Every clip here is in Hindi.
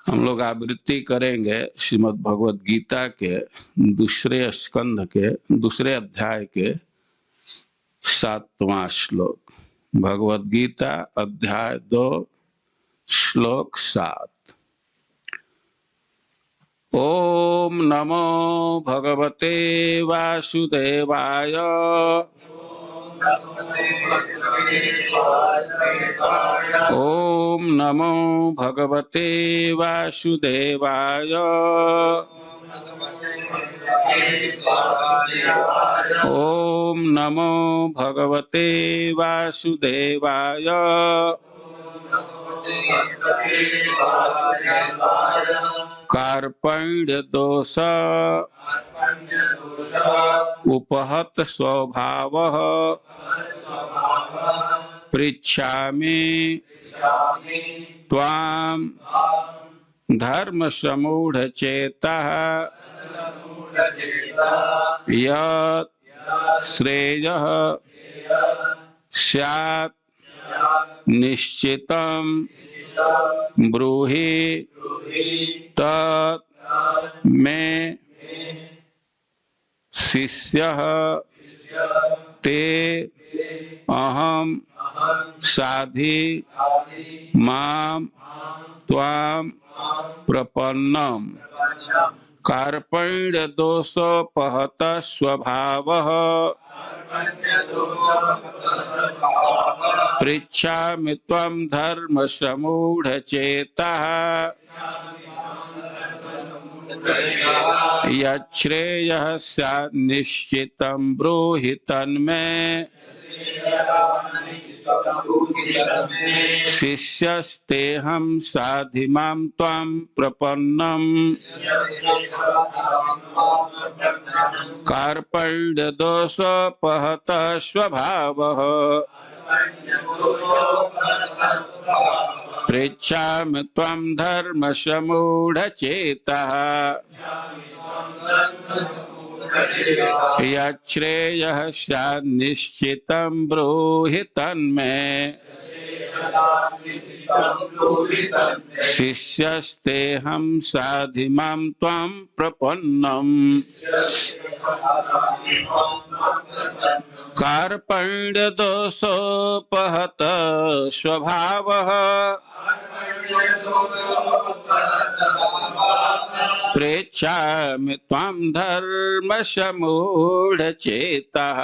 हम लोग आवृत्ति करेंगे श्रीमद् भगवद गीता के दूसरे स्कंध के दूसरे अध्याय के 7वां श्लोक। भगवद गीता अध्याय 2 श्लोक 7। ओम नमो भगवते वासुदेवाय। ओम नमो भगवते वासुदेवाय। ओम नमो भगवते वासुदेवाय। कार्पण्य दोष उपहत स्वभावः पृच्छामि त्वां धर्म समूढ़ चेतः यत् श्रेयः स्यात् निश्चितं ब्रूहि तत् मे शिष्यः ते अहं साधि मां त्वां प्रपन्नम्। कार्पण्य दोषोपहत स्वभावः पृच्छामि त्वं धर्म समूढ़ चेतः यच्छ्रेयः स्यात् निश्चितं ब्रूहि तन्मे शिष्यस्तेऽहं साधि मां त्वां प्रपन्नम्। कार्पण्य दोषोपहत स्वभावः पृच्छामि त्वं धर्म समूढ़ चेतः यच्छ्रेयः स्यात् निश्चितं ब्रूहि तन्मे शिष्यस्तेऽहं साधि मां त्वां प्रपन्नम्। कार्पण्य दोषोपहत स्वभावः पृच्छामि त्वां धर्म समूढ़ चेतः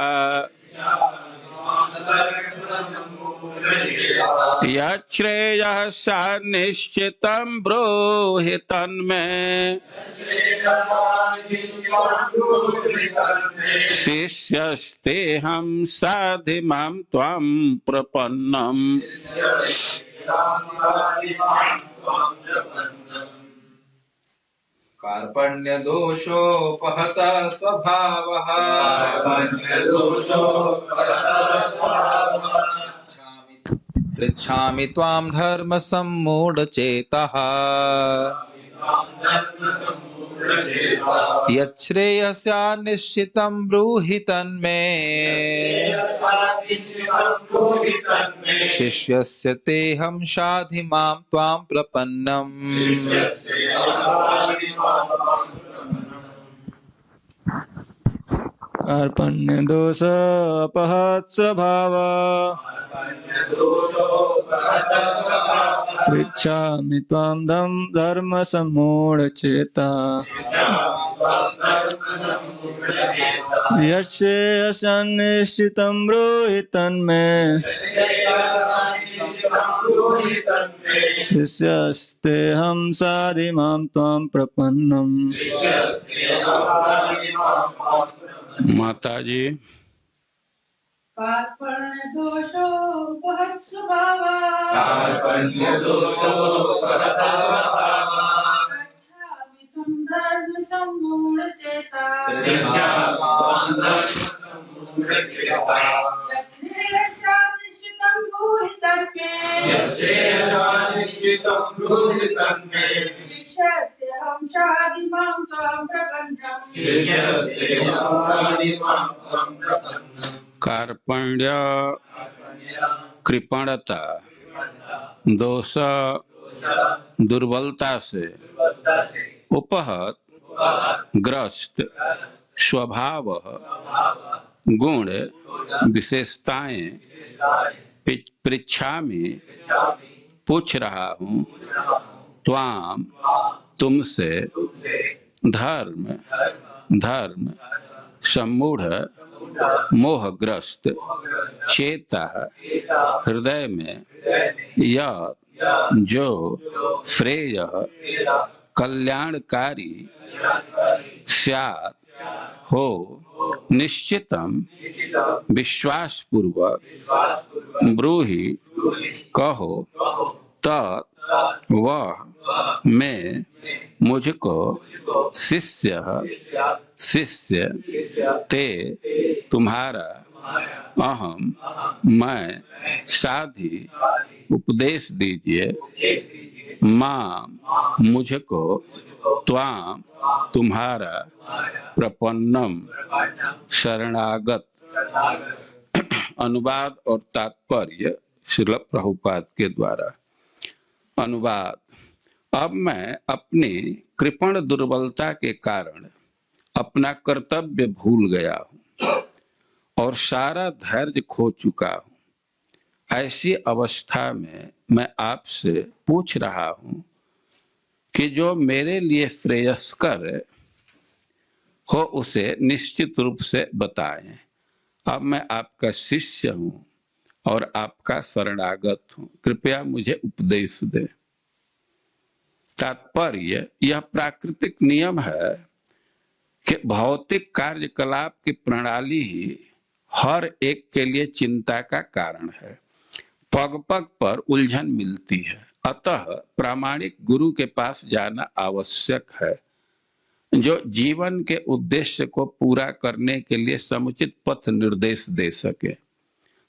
यच्छ्रेयः स्यात् निश्चितं ब्रूहि तन्मे शिष्यस्तेऽहं साधि मां त्वां प्रपन्नम्। कार्पण्य दोषोपहत स्वभावः पृच्छामि त्वां धर्म सम्मूढ़ चेतः यच्छ्रेयः स्यात् निश्चितं ब्रूहि तन्मे शिष्यस्य तेऽहं साधि मां त्वां प्रपन्नम्। कार्पण्य दोषोपहत स्वभावः पृच्छामि त्वां धर्म सम्मूढ़ चेतः यच्छ्रेयः स्यात् निश्चितं ब्रूहि तन्मे शिष्यस्तेऽहं साधि मां त्वां प्रपन्नम्। माता जी। कार्पण्य दोषोपहत स्वभावः पृच्छामि त्वं धर्म सम्मूढ़ चेतः यच्छ्रेयः स्यात् निश्चितं ब्रूहि तन्मे शिष्यस्तेऽहं साधि मां त्वां प्रपन्नम्। कार्पण्य कृपणता दोष दुर्बलता से उपहत ग्रस्त स्वभाव गुण विशेषताएं पृच्छामि पूछ रहा हूँ त्वाम तुमसे धर्म धर्म सम्मूढ़ मोहग्रस्त चेता हृदय में यह जो श्रेय कल्याणकारी स्यात् हो निश्चितम विश्वास पूर्वक ब्रूहि कहो तत् वह मैं मुझको शिष्य शिष्य ते तुम्हारा अहम मैं साधी उपदेश दीजिए माम मुझको त्वाम तुम्हारा प्रपन्नम शरणागत। अनुवाद और तात्पर्य श्रील प्रभुपाद के द्वारा। अनुवाद। अब मैं अपनी कृपण दुर्बलता के कारण अपना कर्तव्य भूल गया हूँ और सारा धैर्य खो चुका हूँ। ऐसी अवस्था में मैं आपसे पूछ रहा हूँ कि जो मेरे लिए श्रेयस्कर हो उसे निश्चित रूप से बताएं। अब मैं आपका शिष्य हूँ और आपका शरणागत हूँ, कृपया मुझे उपदेश दें। तात्पर्य। यह प्राकृतिक नियम है कि भौतिक कार्यकलाप की प्रणाली ही हर एक के लिए चिंता का कारण है। पग पग पर उलझन मिलती है, अतः प्रामाणिक गुरु के पास जाना आवश्यक है जो जीवन के उद्देश्य को पूरा करने के लिए समुचित पथ निर्देश दे सके।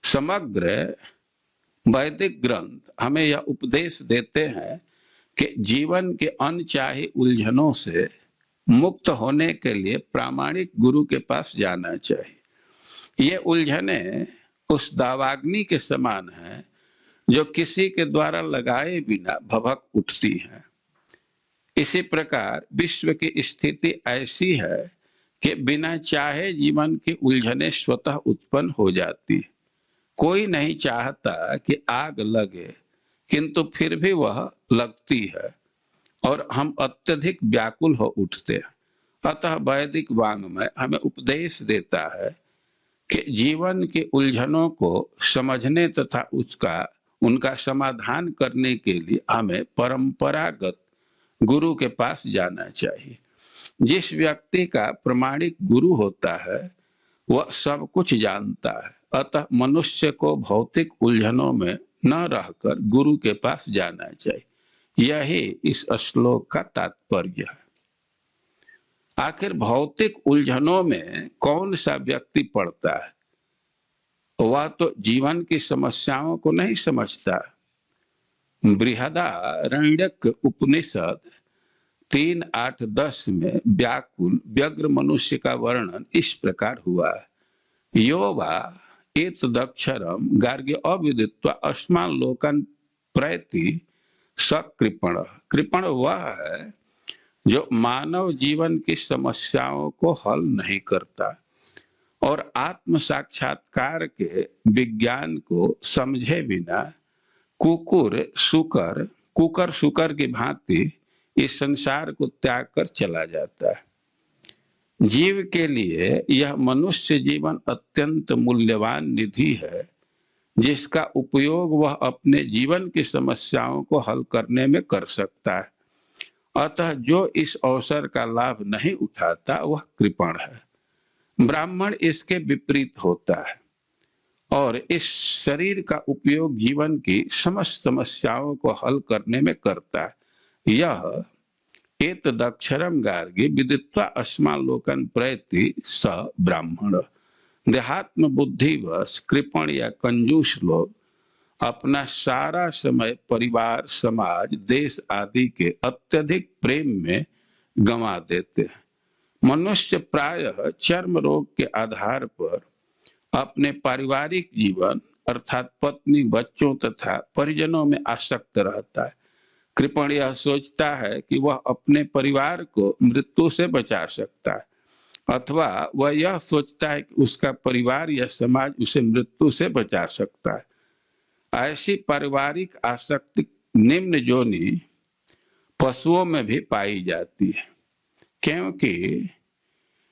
समग्र वैदिक ग्रंथ हमें यह उपदेश देते हैं कि जीवन के अनचाही उलझनों से मुक्त होने के लिए प्रामाणिक गुरु के पास जाना चाहिए। ये उलझनें उस दावाग्नि के समान हैं जो किसी के द्वारा लगाए बिना भभक उठती हैं। इसी प्रकार विश्व की स्थिति ऐसी है कि बिना चाहे जीवन की उलझनें स्वतः उत्पन्न हो जाती। कोई नहीं चाहता कि आग लगे, किंतु फिर भी वह लगती है और हम अत्यधिक व्याकुल हो उठते हैं। अतः वैदिक वाङ्मय हमें उपदेश देता है कि जीवन की उलझनों को समझने तथा उनका समाधान करने के लिए हमें परंपरागत गुरु के पास जाना चाहिए। जिस व्यक्ति का प्रमाणिक गुरु होता है वह सब कुछ जानता है, अतः मनुष्य को भौतिक उलझनों में न रहकर गुरु के पास जाना चाहिए। यही इस श्लोक का तात्पर्य है। आखिर भौतिक उलझनों में कौन सा व्यक्ति पड़ता है? वह तो जीवन की समस्याओं को नहीं समझता। बृहदारण्यक उपनिषद 3:8-10 में व्याकुल व्यग्र मनुष्य का वर्णन इस प्रकार हुआ है। यो वा एतदक्षरम गार्ग्य अविदित्वा अस्मान् लोकान् प्रयति सकृपण। कृपण वह है जो मानव जीवन की समस्याओं को हल नहीं करता और आत्म साक्षात्कार के विज्ञान को समझे बिना कुकुर शुकर की भांति इस संसार को त्याग कर चला जाता है। जीव के लिए यह मनुष्य जीवन अत्यंत मूल्यवान निधि है जिसका उपयोग वह अपने जीवन की समस्याओं को हल करने में कर सकता है। अतः जो इस अवसर का लाभ नहीं उठाता वह कृपण है। ब्राह्मण इसके विपरीत होता है और इस शरीर का उपयोग जीवन की समस्त समस्याओं को हल करने में करता है। यह एतदक्षरम गार्ग्य विदित्वा अस्मान् लोकान् प्रयति स ब्राह्मण। देहात्म बुद्धिवश कृपण या कंजूस लोग अपना सारा समय परिवार, समाज, देश आदि के अत्यधिक प्रेम में गंवा देते हैं। मनुष्य प्रायः चर्म रोग के आधार पर अपने पारिवारिक जीवन अर्थात पत्नी, बच्चों तथा परिजनों में आसक्त रहता है। कृपण यह सोचता है कि वह अपने परिवार को मृत्यु से बचा सकता है, अथवा वह यह सोचता है कि उसका परिवार या समाज उसे मृत्यु से बचा सकता है। ऐसी पारिवारिक आसक्ति निम्न योनि पशुओं में भी पाई जाती है, क्योंकि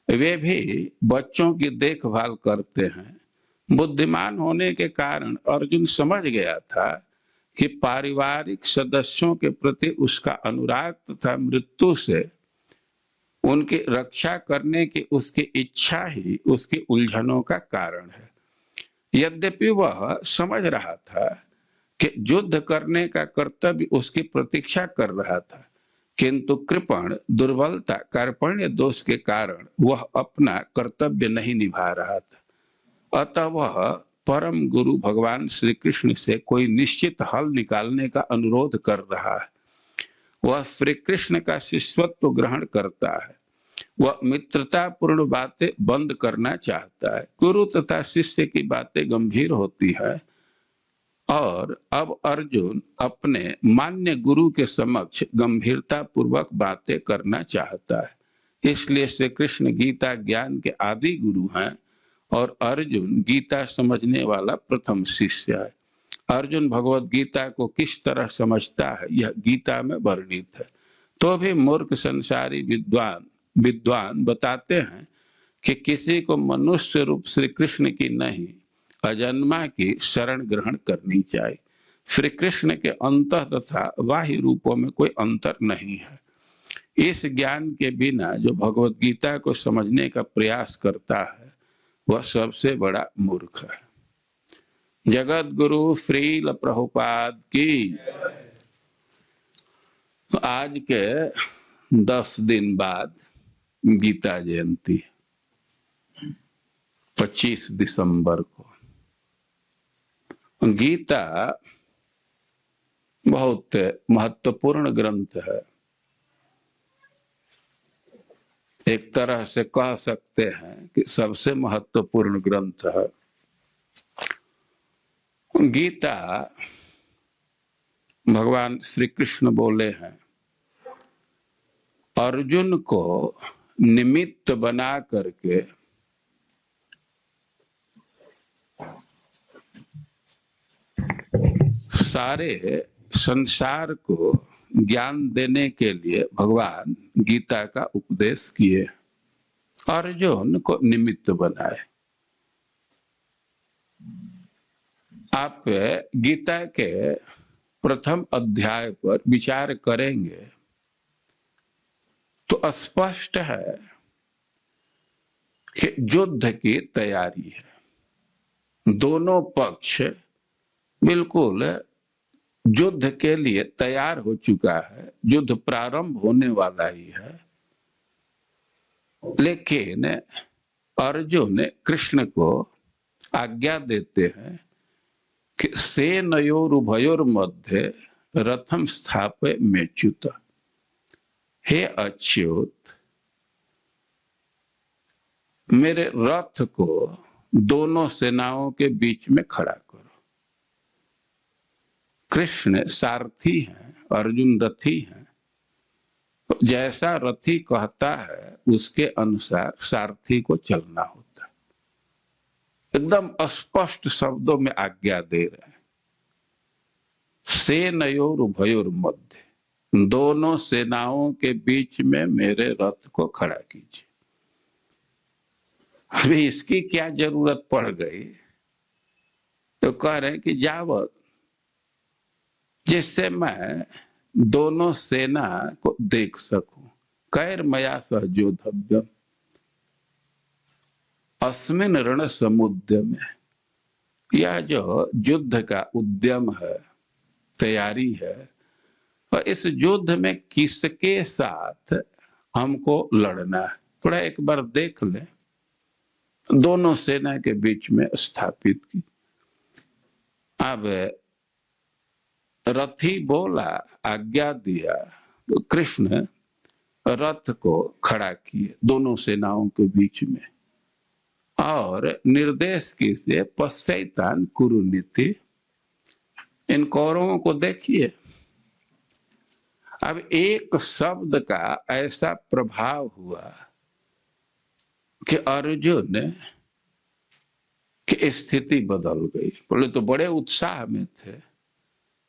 वे भी बच्चों की देखभाल करते हैं। बुद्धिमान होने के कारण अर्जुन समझ गया था कि पारिवारिक सदस्यों के प्रति उसका अनुराग तथा मृत्यु से उनकी रक्षा करने की उसकी इच्छा ही उसकी उलझनों का कारण है। यद्यपि वह समझ रहा था कि युद्ध करने का कर्तव्य उसकी प्रतीक्षा कर रहा था, किंतु कृपण दुर्बलता कार्पण्य दोष के कारण वह अपना कर्तव्य नहीं निभा रहा था। अतः वह परम गुरु भगवान श्री कृष्ण से कोई निश्चित हल निकालने का अनुरोध कर रहा है। वह श्री कृष्ण का शिष्यत्व ग्रहण करता है। वह मित्रता पूर्ण बातें बंद करना चाहता है। गुरु तथा शिष्य की बातें गंभीर होती है और अब अर्जुन अपने मान्य गुरु के समक्ष गंभीरता पूर्वक बातें करना चाहता है। इसलिए श्री कृष्ण गीता ज्ञान के आदि गुरु हैं और अर्जुन गीता समझने वाला प्रथम शिष्य है। अर्जुन भगवत गीता को किस तरह समझता है यह गीता में वर्णित है। तो भी मूर्ख संसारी विद्वान बताते हैं कि किसी को मनुष्य रूप श्री कृष्ण की नहीं अजन्मा की शरण ग्रहण करनी चाहिए। श्री कृष्ण के अंतः तथा बाह्य रूपों में कोई अंतर नहीं है। इस ज्ञान के बिना जो भगवत गीता को समझने का प्रयास करता है वह सबसे बड़ा मूर्ख है। जगत गुरु श्रील प्रभुपाद की। आज के 10 दिन बाद गीता जयंती 25 दिसंबर को। गीता बहुत महत्वपूर्ण ग्रंथ है। एक तरह से कह सकते हैं कि सबसे महत्वपूर्ण ग्रंथ है। गीता भगवान श्री कृष्ण बोले हैं अर्जुन को निमित्त बना करके सारे संसार को ज्ञान देने के लिए भगवान गीता का उपदेश किए। अर्जुन को निमित्त बनाए। आप गीता के प्रथम अध्याय पर विचार करेंगे तो स्पष्ट है कि युद्ध की तैयारी है। दोनों पक्ष बिल्कुल युद्ध के लिए तैयार हो चुका है। युद्ध प्रारंभ होने वाला ही है, लेकिन अर्जुन कृष्ण को आज्ञा देते हैं कि सेनयोरुभयोर मध्य रथम स्थापय मेच्युत। हे अच्युत, मेरे रथ को दोनों सेनाओं के बीच में खड़ा करो। कृष्ण सारथी हैं, अर्जुन रथी हैं। जैसा रथी कहता है उसके अनुसार सारथी को चलना होता है। एकदम स्पष्ट शब्दों में आज्ञा दे रहे हैं। सेनयोर उभयोर मध्य, दोनों सेनाओं के बीच में मेरे रथ को खड़ा कीजिए। अभी इसकी क्या जरूरत पड़ गई? तो कह रहे हैं कि जावत, जिससे मैं दोनों सेना को देख सकूं। कैर मया सहजोधव्यम अस्मिन रण समुद्र में। यह जो युद्ध का उद्यम है, तैयारी है, और इस युद्ध में किसके साथ हमको लड़ना है थोड़ा एक बार देख लें। दोनों सेना के बीच में स्थापित की। अब रथी बोला, आज्ञा दिया, तो कृष्ण रथ को खड़ा किए दोनों सेनाओं के बीच में और निर्देश कीजिए पश्चैतान कुरु नीति। इन कौरवों को देखिए, अब एक शब्द का ऐसा प्रभाव हुआ कि अर्जुन की स्थिति बदल गई। बोले तो बड़े उत्साह में थे,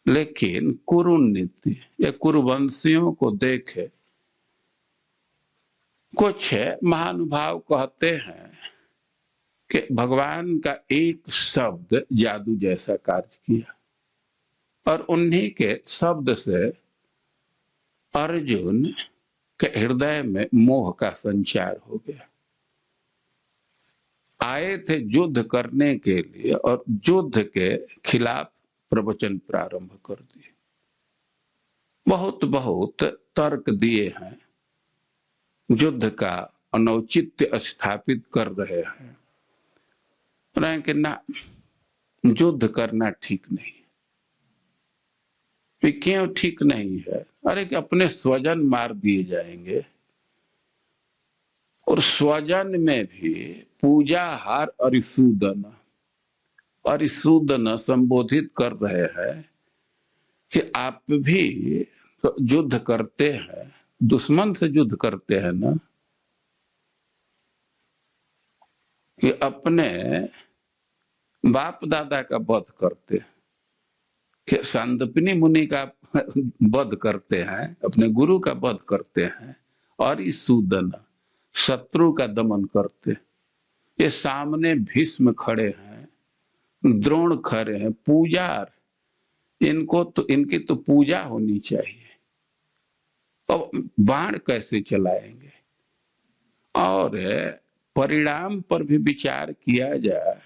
लेकिन कुरुनीति या कुरुवंशियों को देखे। कुछ महानुभाव कहते हैं कि भगवान का एक शब्द जादू जैसा कार्य किया और उन्हीं के शब्द से अर्जुन के हृदय में मोह का संचार हो गया। आए थे युद्ध करने के लिए और युद्ध के खिलाफ प्रवचन प्रारंभ कर दिए। बहुत बहुत तर्क दिए हैं, युद्ध का अनौचित्य स्थापित कर रहे हैं कि ना, युद्ध करना ठीक नहीं। क्यों ठीक नहीं है? अरे कि अपने स्वजन मार दिए जाएंगे, और स्वजन में भी पूजा हार अरिसूदन संबोधित कर रहे हैं कि आप भी तो युद्ध करते हैं, दुश्मन से युद्ध करते हैं ना, कि अपने बाप दादा का वध करते हैं, कि सांदीपनि मुनि का वध करते हैं, अपने गुरु का वध करते हैं, और इस सूदन शत्रु का दमन करते। ये सामने भीष्म खड़े हैं, द्रोण खड़े हैं, पूजार, इनको तो इनकी तो पूजा होनी चाहिए। अब बाण कैसे चलाएंगे? और परिणाम पर भी विचार किया जाए,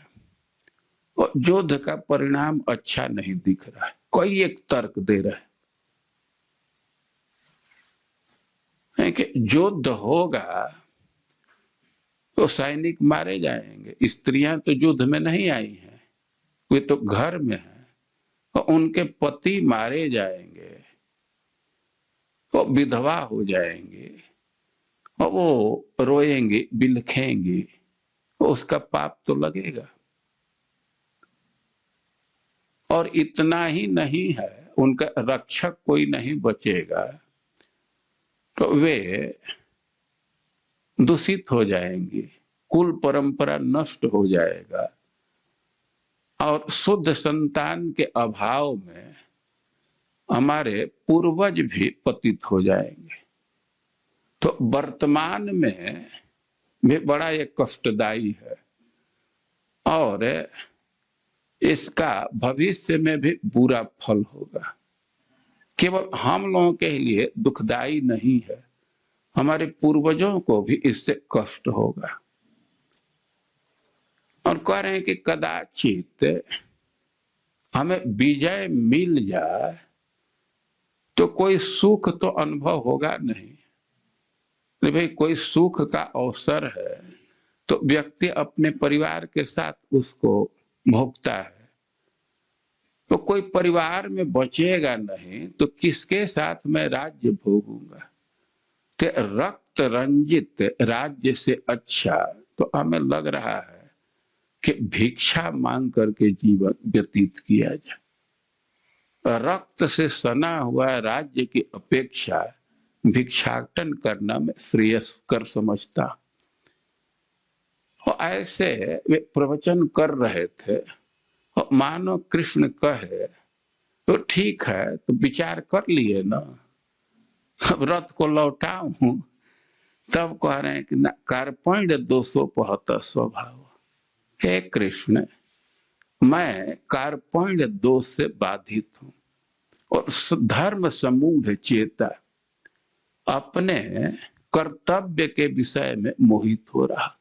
और युद्ध का परिणाम अच्छा नहीं दिख रहा है। कोई एक तर्क दे रहा है कि युद्ध होगा तो सैनिक मारे जाएंगे, स्त्रियां तो युद्ध में नहीं आई हैं, वे तो घर में हैं, और उनके पति मारे जाएंगे, तो विधवा हो जाएंगे, और वो रोएंगी, बिलखेंगी, तो उसका पाप तो लगेगा। और इतना ही नहीं है, उनका रक्षक कोई नहीं बचेगा, तो वे दूषित हो जाएंगी, कुल परंपरा नष्ट हो जाएगा, और शुद्ध संतान के अभाव में हमारे पूर्वज भी पतित हो जाएंगे। तो वर्तमान में भी बड़ा ये कष्टदायी है, और इसका भविष्य में भी बुरा फल होगा। केवल हम लोगों के लिए दुखदायी नहीं है, हमारे पूर्वजों को भी इससे कष्ट होगा। और कह रहे हैं कि कदाचित हमें विजय मिल जाए तो कोई सुख तो अनुभव होगा नहीं। भाई कोई सुख का अवसर है तो व्यक्ति अपने परिवार के साथ उसको भोगता है, तो कोई परिवार में बचेगा नहीं तो किसके साथ मैं राज्य भोगूंगा? तो रक्त रंजित राज्य से अच्छा तो हमें लग रहा है कि भिक्षा मांग करके जीवन व्यतीत किया जाए। रक्त से सना हुआ राज्य की अपेक्षा भिक्षाटन करना मैं श्रेयस्कर समझता। और ऐसे वे प्रवचन कर रहे थे, और मानो कृष्ण कहे तो ठीक है, तो विचार कर लिए ना, व्रत को लौटाऊं। तब कह रहे हैं कि ना, कार्पण्य 275 स्वभाव। हे कृष्ण, मैं कार्पण्य दोष से बाधित हूं, और धर्म समूढ़ चेता अपने कर्तव्य के विषय में मोहित हो रहा।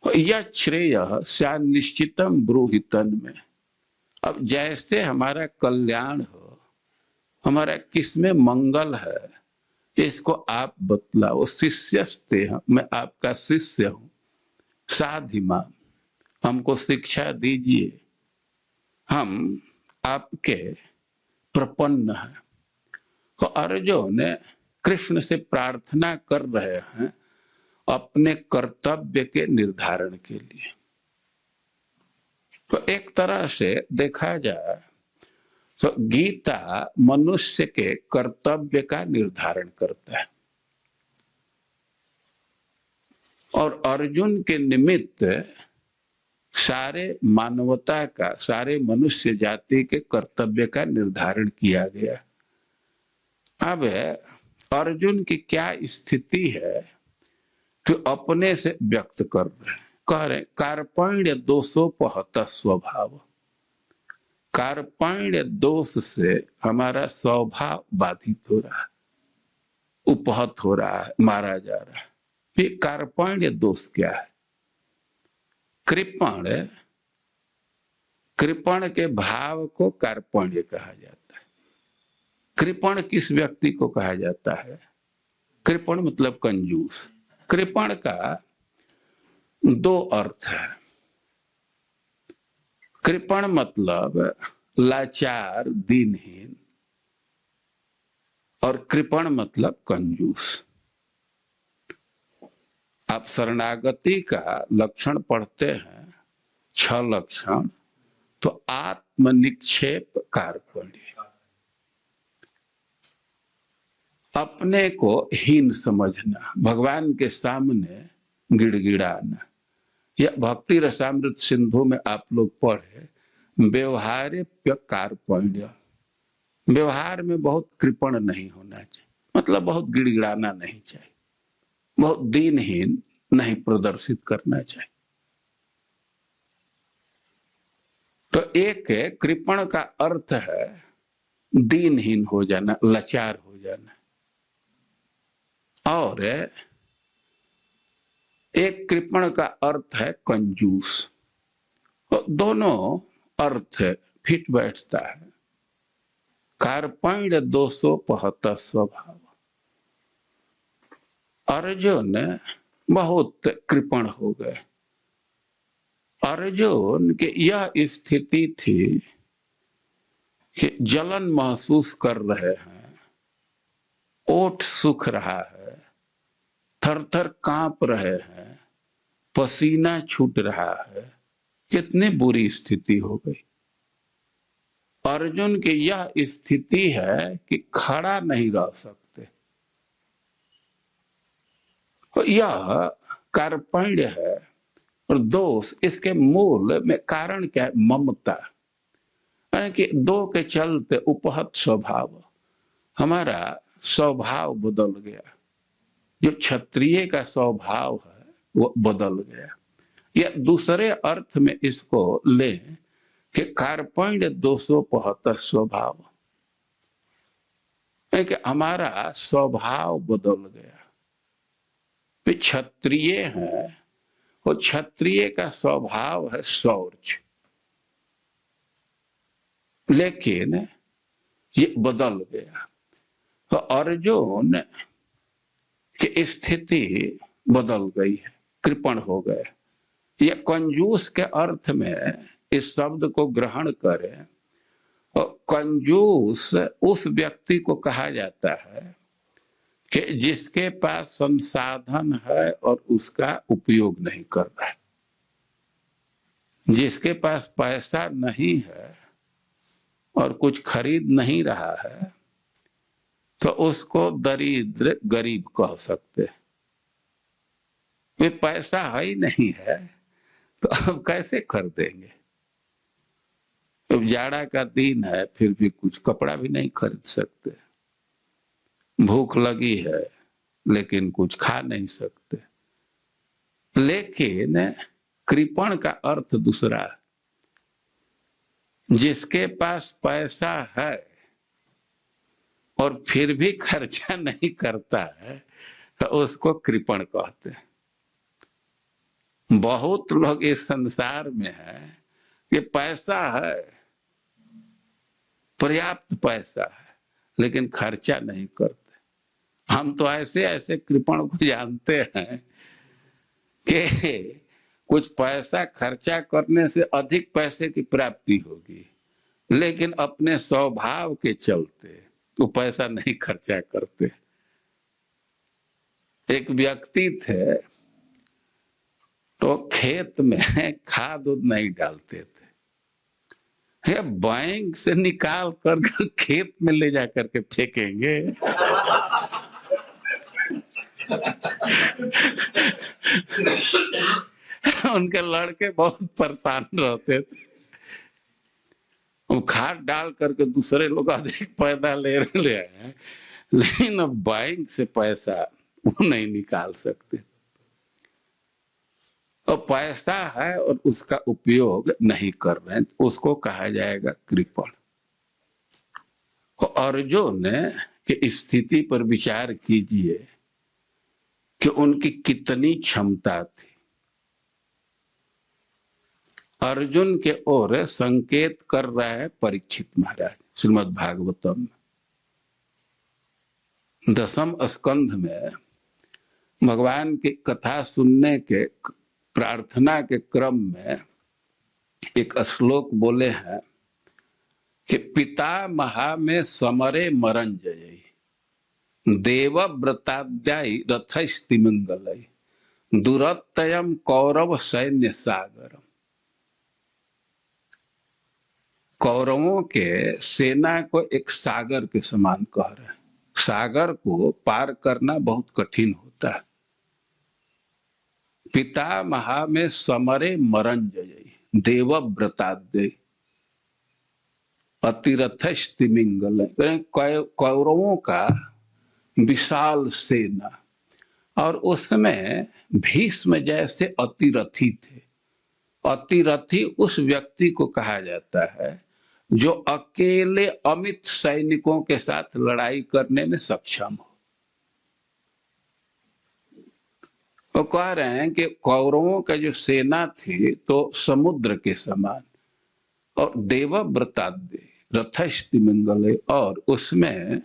यह श्रेय निश्चितम ब्रूहितन में। अब जैसे हमारा कल्याण हो, हमारा किसमें मंगल है, इसको आप बतलाओ। शिष्यस्ते, मैं आपका शिष्य हूं, साधिमाम, हमको शिक्षा दीजिए, हम आपके प्रपन्न हैं। तो अर्जुन कृष्ण से प्रार्थना कर रहे हैं अपने कर्तव्य के निर्धारण के लिए। तो एक तरह से देखा जाए तो गीता मनुष्य के कर्तव्य का निर्धारण करता है और अर्जुन के निमित्त सारे मानवता का, सारे मनुष्य जाति के कर्तव्य का निर्धारण किया गया। अब अर्जुन की क्या स्थिति है जो अपने से व्यक्त कर रहे हैं, कह रहे कार्पण्य दोषोपहत स्वभाव। कार्पण्य दोष से हमारा स्वभाव बाधित हो रहा है, उपहत हो रहा है, मारा जा रहा है। ये कार्पण्य दोष क्या है? कृपण, कृपण के भाव को कार्पण्य कहा जाता है। कृपण किस व्यक्ति को कहा जाता है? कृपण मतलब कंजूस। कृपण का दो अर्थ है। कृपण मतलब लाचार, दीनहीन, और कृपण मतलब कंजूस। आप शरणागति का लक्षण पढ़ते हैं, 6 लक्षण, तो आत्मनिक्षेप कार्पण्य, अपने को हीन समझना, भगवान के सामने गिड़गिड़ाना। यह भक्ति रसामृत सिंधु में आप लोग पढ़े, व्यवहार्य कार्पण्य। व्यवहार में बहुत कृपण नहीं होना चाहिए, मतलब बहुत गिड़गिड़ाना नहीं चाहिए, बहुत दीनहीन नहीं प्रदर्शित करना चाहिए। तो एक कृपण का अर्थ है दीनहीन हो जाना, लाचार हो जाना, और एक कृपण का अर्थ है कंजूस। तो दोनों अर्थ फिट बैठता है। कार्पण्य दोषोपहत स्वभाव। अर्जुन बहुत कृपण हो गए। अर्जुन के यह स्थिति थी कि जलन महसूस कर रहे हैं, ओठ सूख रहा है, थर थर कांप रहे हैं, पसीना छूट रहा है। कितनी बुरी स्थिति हो गई। अर्जुन की यह स्थिति है कि खड़ा नहीं रह सकते। तो यह कार्पण्य है। और दोष, इसके मूल में कारण क्या है? ममता, यानी कि दो के चलते उपहत स्वभाव, हमारा स्वभाव बदल गया। जो क्षत्रिय का स्वभाव है वो बदल गया। या दूसरे अर्थ में इसको लें कि कार्पण्य दोषोपहत स्वभाव, कि हमारा स्वभाव बदल गया। क्षत्रिय है, वो क्षत्रिय का स्वभाव है शौर्य, लेकिन ये बदल गया। तो अर्जुन की स्थिति बदल गई है, कृपण हो गए। ये कंजूस के अर्थ में इस शब्द को ग्रहण करें, और कंजूस उस व्यक्ति को कहा जाता है कि जिसके पास संसाधन है और उसका उपयोग नहीं कर रहा है। जिसके पास पैसा नहीं है और कुछ खरीद नहीं रहा है, तो उसको दरिद्र, गरीब कह सकते हैं। वे पैसा है ही नहीं है तो अब कैसे खरीदेंगे? अब जाड़ा का दिन है, फिर भी कुछ कपड़ा भी नहीं खरीद सकते। भूख लगी है लेकिन कुछ खा नहीं सकते। लेकिन कृपण का अर्थ दूसरा, जिसके पास पैसा है और फिर भी खर्चा नहीं करता है, तो उसको कृपण कहते हैं। बहुत लोग इस संसार में है कि पैसा है, पर्याप्त पैसा है, लेकिन खर्चा नहीं करते। हम तो ऐसे ऐसे कृपण को जानते हैं कि कुछ पैसा खर्चा करने से अधिक पैसे की प्राप्ति होगी, लेकिन अपने स्वभाव के चलते वो पैसा नहीं खर्चा करते। एक व्यक्ति थे, तो खेत में खाद उद नहीं डालते थे, है बैंक से निकाल कर खेत में ले जा करके फेंकेंगे। उनके लड़के बहुत परेशान रहते थे, खाद डाल करके दूसरे लोग अधिक पैदा ले रहे हैं, लेकिन अब बैंक से पैसा वो नहीं निकाल सकते। और पैसा है और उसका उपयोग नहीं कर रहे हैं, उसको कहा जाएगा कृपण। अर्जुन की स्थिति पर विचार कीजिए कि उनकी कितनी क्षमता थी। अर्जुन के ओर संकेत कर रहा है परीक्षित महाराज श्रीमद् भागवतम में 10वें स्कंध में भगवान की कथा सुनने के प्रार्थना के क्रम में एक श्लोक बोले हैं कि पिता महा में समरे मरंजयी देव व्रताद्यायी रथस्तिमिंगलई दुरत्ययम कौरव सैन्य सागरम। कौरवों के सेना को एक सागर के समान कह रहे हैं। सागर को पार करना बहुत कठिन होता है। पिता महा में समरे मरंजयी देव व्रताद्ययी अतिरथस्तिमिंगल। कौरवों का विशाल सेना, और उसमें भीष्म जैसे अतिरथी थे। अतिरथी उस व्यक्ति को कहा जाता है जो अकेले अमित सैनिकों के साथ लड़ाई करने में सक्षम हो। वो कह रहे हैं कि कौरवों का जो सेना थी तो समुद्र के समान, और देवव्रताद्य रथस्तिमिंगल, और उसमें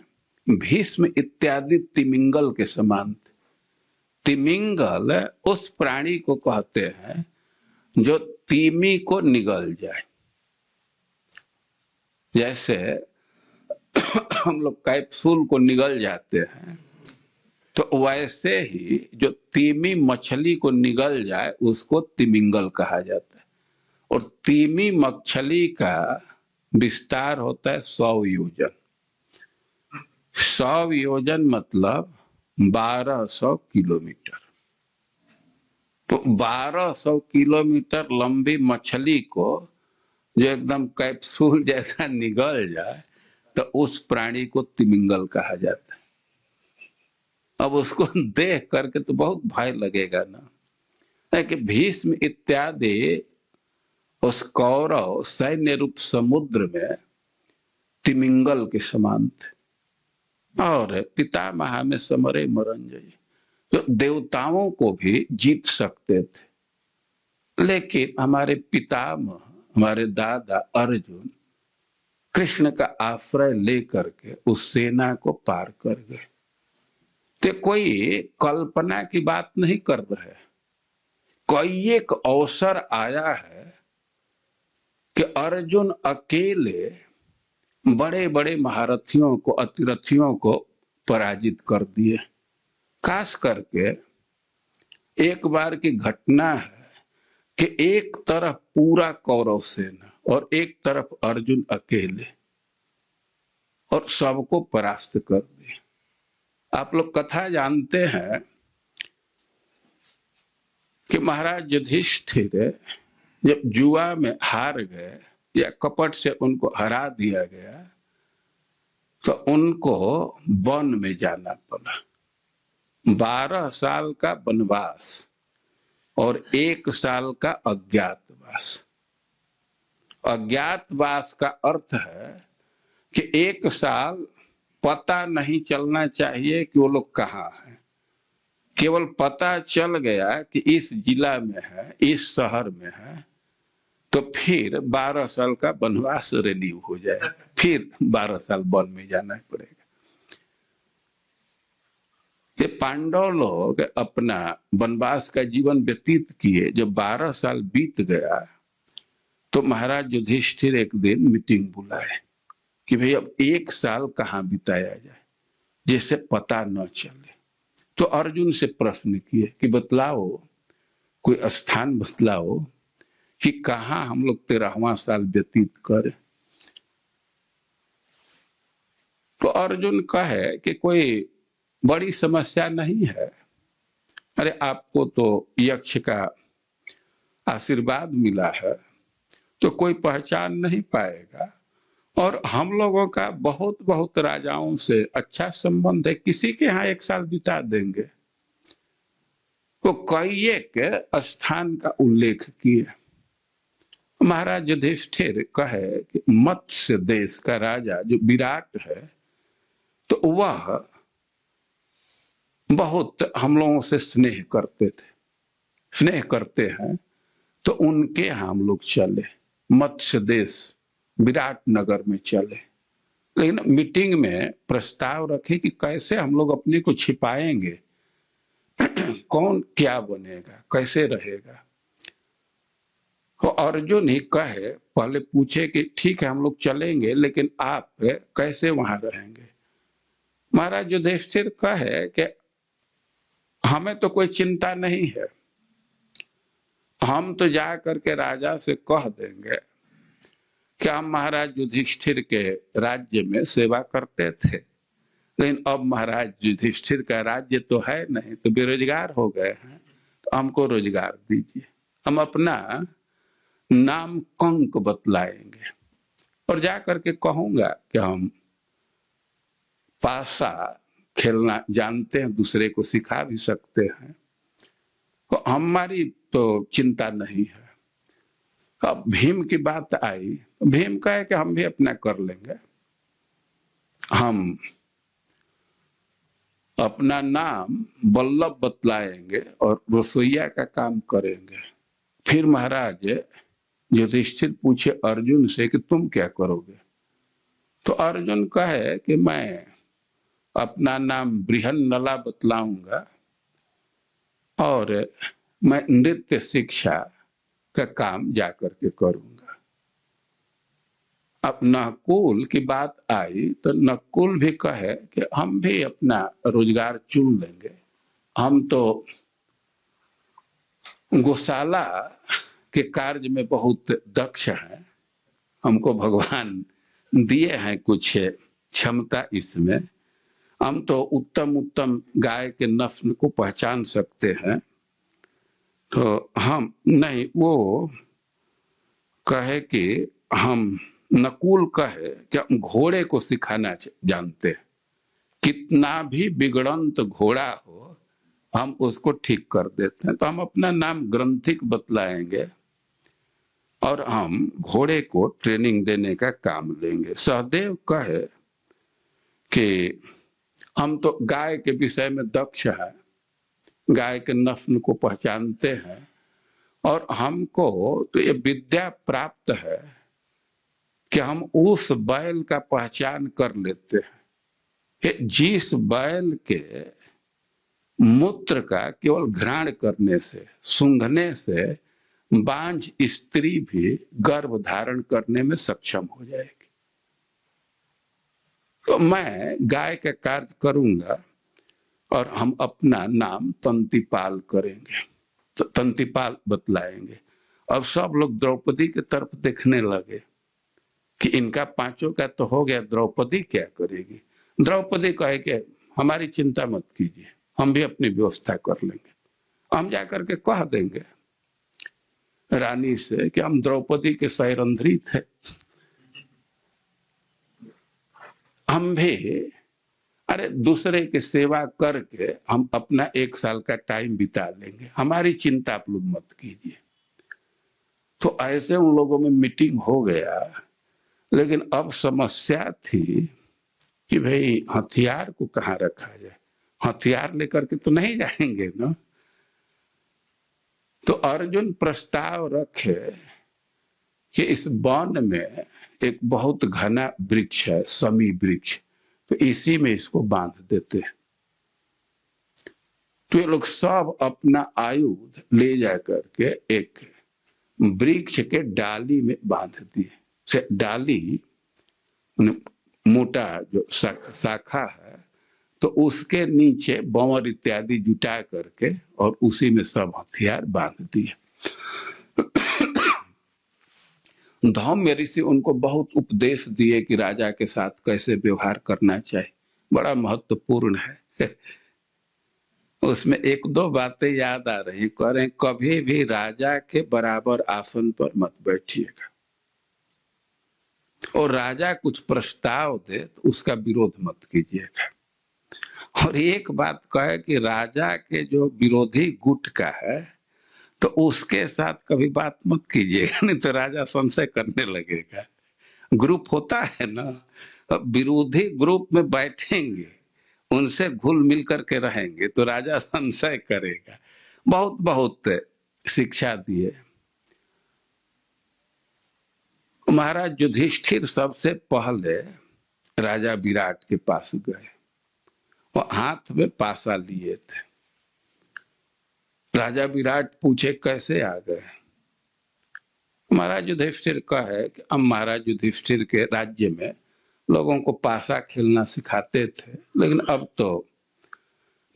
भीष्म इत्यादि तिमिंगल के समान थे। तिमिंगल उस प्राणी को कहते हैं जो तिमी को निगल जाए। जैसे हम लोग कैप्सूल को निगल जाते हैं, तो वैसे ही जो तिमी मछली को निगल जाए उसको तिमिंगल कहा जाता है। और तिमी मछली का विस्तार होता है 100 योजन। 100 योजन मतलब 1200 किलोमीटर। तो 1200 किलोमीटर लंबी मछली को जो एकदम कैप्सूल जैसा निगल जाए तो उस प्राणी को तिमिंगल कहा जाता है। अब उसको देख करके तो बहुत भय लगेगा ना, कि भीष्म इत्यादि उस कौरव सैन्य रूप समुद्र में तिमिंगल के समान थे। और पितामह में समरे मरंजयी, जो देवताओं को भी जीत सकते थे। लेकिन हमारे पितामह, हमारे दादा अर्जुन कृष्ण का आश्रय लेकर के उस सेना को पार कर गए। तो कोई कल्पना की बात नहीं कर रहे। कोई एक अवसर आया है कि अर्जुन अकेले बड़े बड़े महारथियों को, अतिरथियों को पराजित कर दिए। खास करके एक बार की घटना है कि एक तरफ पूरा कौरव सेना और एक तरफ अर्जुन अकेले, और सबको परास्त कर दिए। आप लोग कथा जानते हैं कि महाराज युधिष्ठिर जब जुआ में हार गए या कपट से उनको हरा दिया गया तो उनको वन में जाना पड़ा। 12 साल का वनवास और 1 साल का अज्ञातवास। अज्ञातवास का अर्थ है कि 1 साल पता नहीं चलना चाहिए कि वो लोग कहाँ हैं। केवल पता चल गया कि इस जिला में है, इस शहर में है, तो फिर 12 साल का वनवास रिन्यू हो जाए, फिर 12 साल वन में जाना पड़ेगा। ये पांडव लोग अपना वनवास का जीवन व्यतीत किए। जब 12 साल बीत गया तो महाराज युधिष्ठिर एक दिन मीटिंग बुलाए कि भाई अब 1 साल कहाँ बिताया जाए जिससे पता न चले। तो अर्जुन से प्रश्न किए कि बतलाओ, कोई स्थान बतलाओ कि कहाँ हम लोग 13वां साल व्यतीत करें। तो अर्जुन कहे कि कोई बड़ी समस्या नहीं है, अरे आपको तो यक्ष का आशीर्वाद मिला है तो कोई पहचान नहीं पाएगा, और हम लोगों का बहुत बहुत राजाओं से अच्छा संबंध है, किसी के यहाँ 1 साल बिता देंगे। तो कई एक स्थान का उल्लेख किए। महाराज युधिष्ठिर कहे कि मत्स्य देश का राजा जो विराट है, तो वह बहुत हम लोगों से स्नेह करते हैं, तो उनके यहाँ हम लोग चले, मत्स्य देश विराट नगर में चले। लेकिन मीटिंग में प्रस्ताव रखे कि कैसे हम लोग अपने को छिपाएंगे, कौन क्या बनेगा, कैसे रहेगा। तो अर्जुन ही कहे, पहले पूछे कि ठीक है हम लोग चलेंगे, लेकिन आप कैसे वहां रहेंगे। महाराज युधिष्ठिर कहे कि हमें तो कोई चिंता नहीं है, हम तो जा करके राजा से कह देंगे कि हम महाराज युधिष्ठिर के राज्य में सेवा करते थे, लेकिन अब महाराज युधिष्ठिर का राज्य तो है नहीं, तो बेरोजगार हो गए हैं, तो हमको रोजगार दीजिए। हम अपना नाम कंक बतलाएंगे और जा करके कहूंगा कि हम पासा खेलना जानते हैं, दूसरे को सिखा भी सकते हैं, तो हमारी तो चिंता नहीं है। अब भीम की बात आई, भीम कहे कि हम भी अपना कर लेंगे, हम अपना नाम बल्लभ बतलाएंगे और रसोईया का काम करेंगे। फिर महाराज युधिष्ठिर पूछे अर्जुन से कि तुम क्या करोगे। तो अर्जुन कहे कि मैं अपना नाम बृहन्नला बतलाऊंगा और मैं नृत्य शिक्षा का काम जाकर के करूंगा। अब नकुल की बात आई तो नकुल भी कहे कि हम भी अपना रोजगार चुन लेंगे, हम तो गौशाला के कार्य में बहुत दक्ष हैं, हमको भगवान दिए हैं कुछ क्षमता इसमें, हम तो उत्तम उत्तम गाय के नस्ल को पहचान सकते हैं। तो हम नहीं, वो कहे कि हम, नकुल कहे कि हम घोड़े को सिखाना जानते हैं, कितना भी बिगड़ंत घोड़ा हो हम उसको ठीक कर देते हैं। तो हम अपना नाम ग्रंथिक बतलाएंगे और हम घोड़े को ट्रेनिंग देने का काम लेंगे। सहदेव कहे कि हम तो गाय के विषय में दक्ष है, गाय के नस्ल को पहचानते हैं, और हमको तो ये विद्या प्राप्त है कि हम उस बैल का पहचान कर लेते हैं कि जिस बैल के मूत्र का केवल घ्राण करने से, सूंघने से बांझ स्त्री भी गर्भ धारण करने में सक्षम हो जाएगी। तो मैं गाय का कार्य करूंगा और हम अपना नाम तंतिपाल करेंगे, तो तंतिपाल बतलाएंगे। अब सब लोग द्रौपदी की तरफ देखने लगे कि इनका पांचों का तो हो गया, द्रौपदी क्या करेगी। द्रौपदी कहे कि हमारी चिंता मत कीजिए, हम भी अपनी व्यवस्था कर लेंगे। हम जाकर के कह देंगे रानी से कि हम द्रौपदी के सैरंध्री थे, हम भी अरे दूसरे की सेवा करके हम अपना 1 साल का टाइम बिता लेंगे, हमारी चिंता आप लोग मत कीजिए। तो ऐसे उन लोगों में मीटिंग हो गया। लेकिन अब समस्या थी कि भाई हथियार को कहाँ रखा जाए, हथियार लेकर के तो नहीं जाएंगे ना। तो अर्जुन प्रस्ताव रखे कि इस वन में एक बहुत घना वृक्ष है, समी वृक्ष, तो इसी में इसको बांध देते हैं। तो ये लोग सब अपना आयुध ले जा करके एक वृक्ष के डाली में बांध दिए। से डाली मोटा जो शाखा है, तो उसके नीचे बंवर इत्यादि जुटा करके और उसी में सब हथियार बांध दिए। धौम्य ऋषि उनको बहुत उपदेश दिए कि राजा के साथ कैसे व्यवहार करना चाहिए, बड़ा महत्वपूर्ण है। उसमें एक दो बातें याद आ रही, कह रहे हैं कभी भी राजा के बराबर आसन पर मत बैठिएगा, और राजा कुछ प्रस्ताव दे तो उसका विरोध मत कीजिएगा। और एक बात कहे कि राजा के जो विरोधी गुट का है तो उसके साथ कभी बात मत कीजिएगा, नहीं तो राजा संशय करने लगेगा। ग्रुप होता है ना, अब विरोधी ग्रुप में बैठेंगे, उनसे घुल मिल करके रहेंगे तो राजा संशय करेगा। बहुत बहुत शिक्षा दिए। महाराज युधिष्ठिर सबसे पहले राजा विराट के पास गए और हाथ में पासा लिए थे। राजा विराट पूछे कैसे आ गए? महाराज युधिष्ठिर कहे कि हम महाराज युधिष्ठिर के राज्य में लोगों को पासा खेलना सिखाते थे, लेकिन अब तो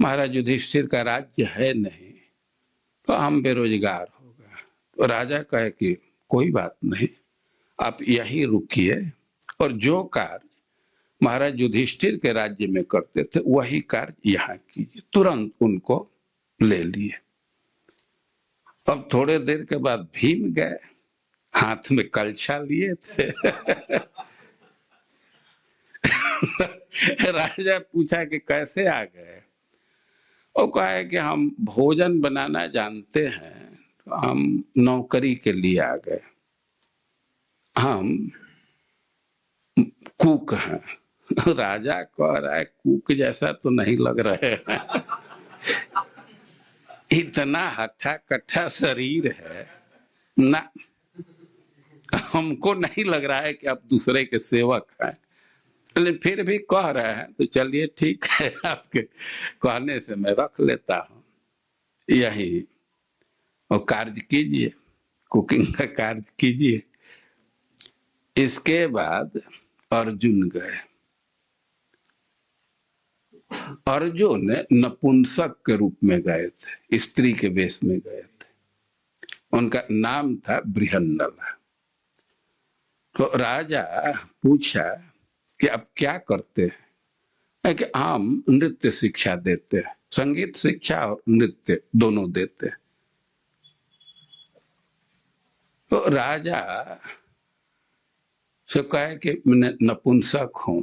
महाराज युधिष्ठिर का राज्य है नहीं, तो हम बेरोजगार हो गए। तो राजा कहे कि कोई बात नहीं, आप यहीं रुकिए और जो कार्य महाराज युधिष्ठिर के राज्य में करते थे वही कार्य यहाँ कीजिए। तुरंत उनको ले लिए। अब थोड़े देर के बाद भीम गए, हाथ में कलछा लिए थे। राजा पूछा कि कैसे आ गए? वो कहा कि हम भोजन बनाना जानते हैं, हम नौकरी के लिए आ गए, हम कुक हैं। राजा कह रहा है कुक जैसा तो नहीं लग रहे हैं। इतना हट्ठा कट्ठा शरीर है ना, हमको नहीं लग रहा है कि आप दूसरे के सेवक हैं, लेकिन फिर भी कह रहे हैं तो चलिए ठीक है, आपके कहने से मैं रख लेता हूं, यही और कार्य कीजिए, कुकिंग का कार्य कीजिए। इसके बाद अर्जुन गए। अर्जुन नपुंसक के रूप में गए थे, स्त्री के वेश में गए थे। उनका नाम था बृहन्नला। तो राजा पूछा कि अब क्या करते हैं? कि हम नृत्य शिक्षा देते हैं, संगीत शिक्षा और नृत्य दोनों देते हैं। तो राजा से कहे कि मैं नपुंसक हूं।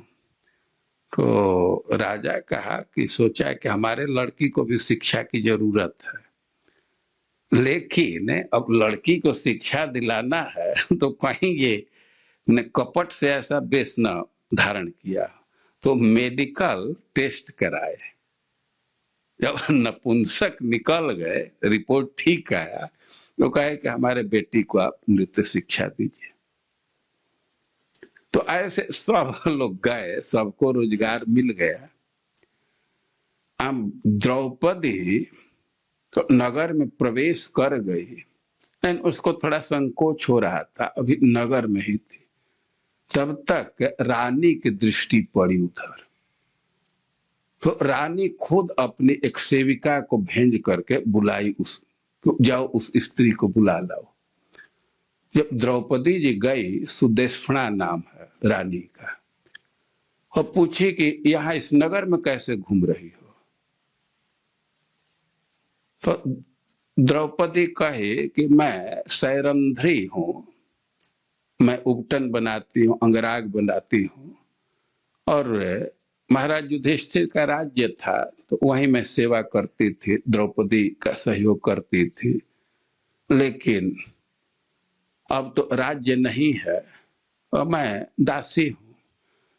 तो राजा कहा कि सोचा कि हमारे लड़की को भी शिक्षा की जरूरत है, लेकिन अब लड़की को शिक्षा दिलाना है तो कहीं ये ने कपट से ऐसा वेश न धारण किया, तो मेडिकल टेस्ट कराए। जब नपुंसक निकल गए, रिपोर्ट ठीक आया, तो कहे कि हमारे बेटी को आप नृत्य शिक्षा दीजिए। तो ऐसे सब लोग गए, सबको रोजगार मिल गया। अब द्रौपदी तो नगर में प्रवेश कर गई, लेकिन उसको थोड़ा संकोच हो रहा था, अभी नगर में ही थी। तब तक रानी की दृष्टि पड़ी उधर। तो रानी खुद अपनी एक सेविका को भेज करके बुलाई, जाओ उस स्त्री को बुला लाओ। जब द्रौपदी जी गई, सुदेष्णा नाम है रानी का, और पूछी कि यहाँ इस नगर में कैसे घूम रही हो? तो द्रौपदी कहे कि मैं सैरंध्री हूं, मैं उबटन बनाती हूँ, अंगराग बनाती हूँ, और महाराज युधिष्ठिर का राज्य था तो वहीं मैं सेवा करती थी, द्रौपदी का सहयोग करती थी। लेकिन अब तो राज्य नहीं है और मैं दासी हूं।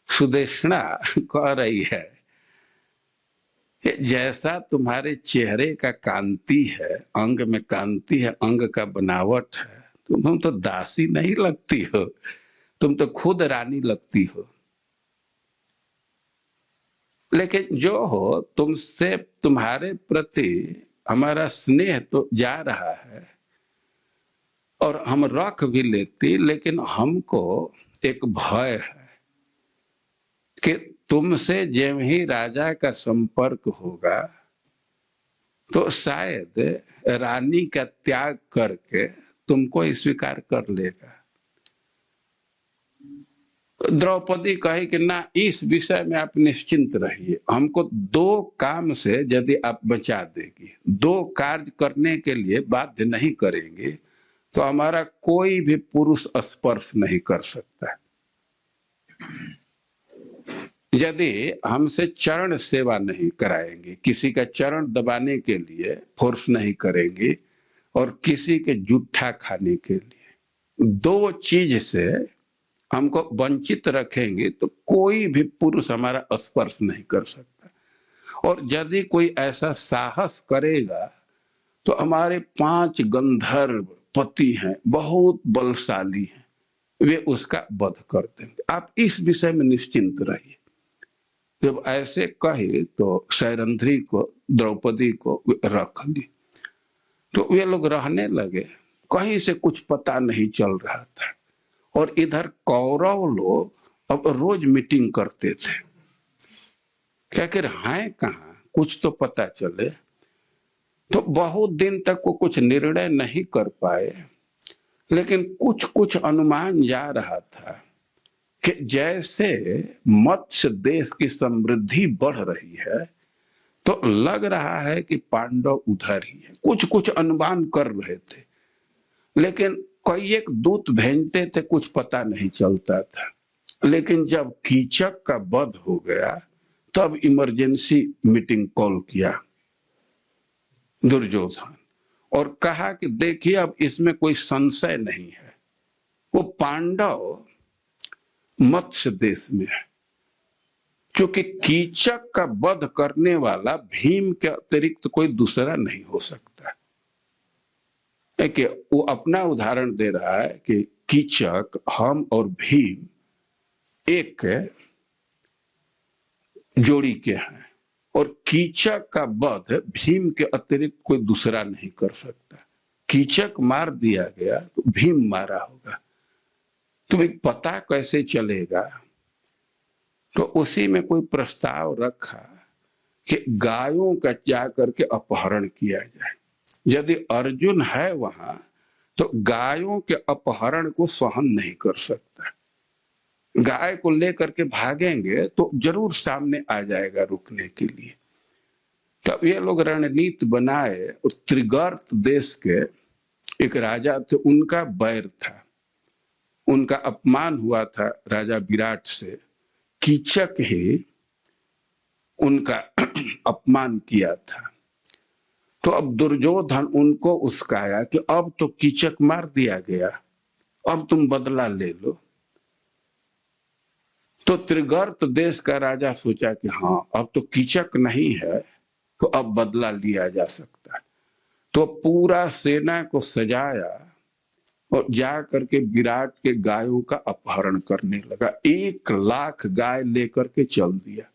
सुदेष्णा कह रही है जैसा तुम्हारे चेहरे का कांति है, अंग में कांति है, अंग का बनावट है, तुम तो दासी नहीं लगती हो, तुम तो खुद रानी लगती हो। लेकिन जो हो, तुमसे तुम्हारे प्रति हमारा स्नेह तो जा रहा है और हम रख भी लेती, लेकिन हमको एक भय है कि तुमसे जब ही राजा का संपर्क होगा तो शायद रानी का त्याग करके तुमको स्वीकार कर लेगा। द्रौपदी कही कि ना, इस विषय में आप निश्चिंत रहिए, हमको 2 काम से यदि आप बचा देगी, 2 कार्य करने के लिए बाध्य नहीं करेंगे, तो हमारा कोई भी पुरुष स्पर्श नहीं कर सकता। यदि हमसे चरण सेवा नहीं कराएंगे, किसी का चरण दबाने के लिए फोर्स नहीं करेंगे, और किसी के जूठा खाने के लिए 2 चीज से हमको वंचित रखेंगे, तो कोई भी पुरुष हमारा स्पर्श नहीं कर सकता। और यदि कोई ऐसा साहस करेगा, तो हमारे 5 गंधर्व पति हैं, बहुत बलशाली हैं, वे उसका वध कर देंगे। आप इस विषय में निश्चिंत रहिए। जब ऐसे कहे तो सैरंध्री को, द्रौपदी को रख ली, तो वे लोग रहने लगे। कहीं से कुछ पता नहीं चल रहा था, और इधर कौरव लोग अब रोज मीटिंग करते थे, क्या कर हैं कहाँ, कुछ तो पता चले। तो बहुत दिन तक वो कुछ निर्णय नहीं कर पाए, लेकिन कुछ कुछ अनुमान जा रहा था कि जैसे मत्स्य देश की समृद्धि बढ़ रही है, तो लग रहा है कि पांडव उधर ही है। कुछ कुछ अनुमान कर रहे थे, लेकिन कई एक दूत भेजते थे, कुछ पता नहीं चलता था। लेकिन जब कीचक का वध हो गया, तब इमरजेंसी मीटिंग कॉल किया दुर्योधन, और कहा कि देखिए, अब इसमें कोई संशय नहीं है, वो पांडव मत्स्य देश में है, क्योंकि कीचक का वध करने वाला भीम के अतिरिक्त कोई दूसरा नहीं हो सकता। कि वो अपना उदाहरण दे रहा है कि कीचक, हम और भीम एक जोड़ी के हैं, और कीचक का वध भीम के अतिरिक्त कोई दूसरा नहीं कर सकता। कीचक मार दिया गया तो भीम मारा होगा, तुम्हें पता कैसे चलेगा? तो उसी में कोई प्रस्ताव रखा कि गायों का जा करके अपहरण किया जाए। यदि अर्जुन है वहां, तो गायों के अपहरण को सहन नहीं कर सकता। गाय को लेकर के भागेंगे तो जरूर सामने आ जाएगा रुकने के लिए। तब ये लोग रणनीति बनाए, और त्रिगर्त देश के एक राजा थे, उनका बैर था, उनका अपमान हुआ था राजा विराट से। कीचक ही उनका अपमान किया था। तो अब दुर्योधन उनको उस्काया कि अब तो कीचक मार दिया गया, अब तुम बदला ले लो। तो त्रिगर्त देश का राजा सोचा कि हाँ, अब तो कीचक नहीं है, तो अब बदला लिया जा सकता है। तो पूरा सेना को सजाया और जा करके विराट के गायों का अपहरण करने लगा। 1 लाख गाय लेकर के चल दिया।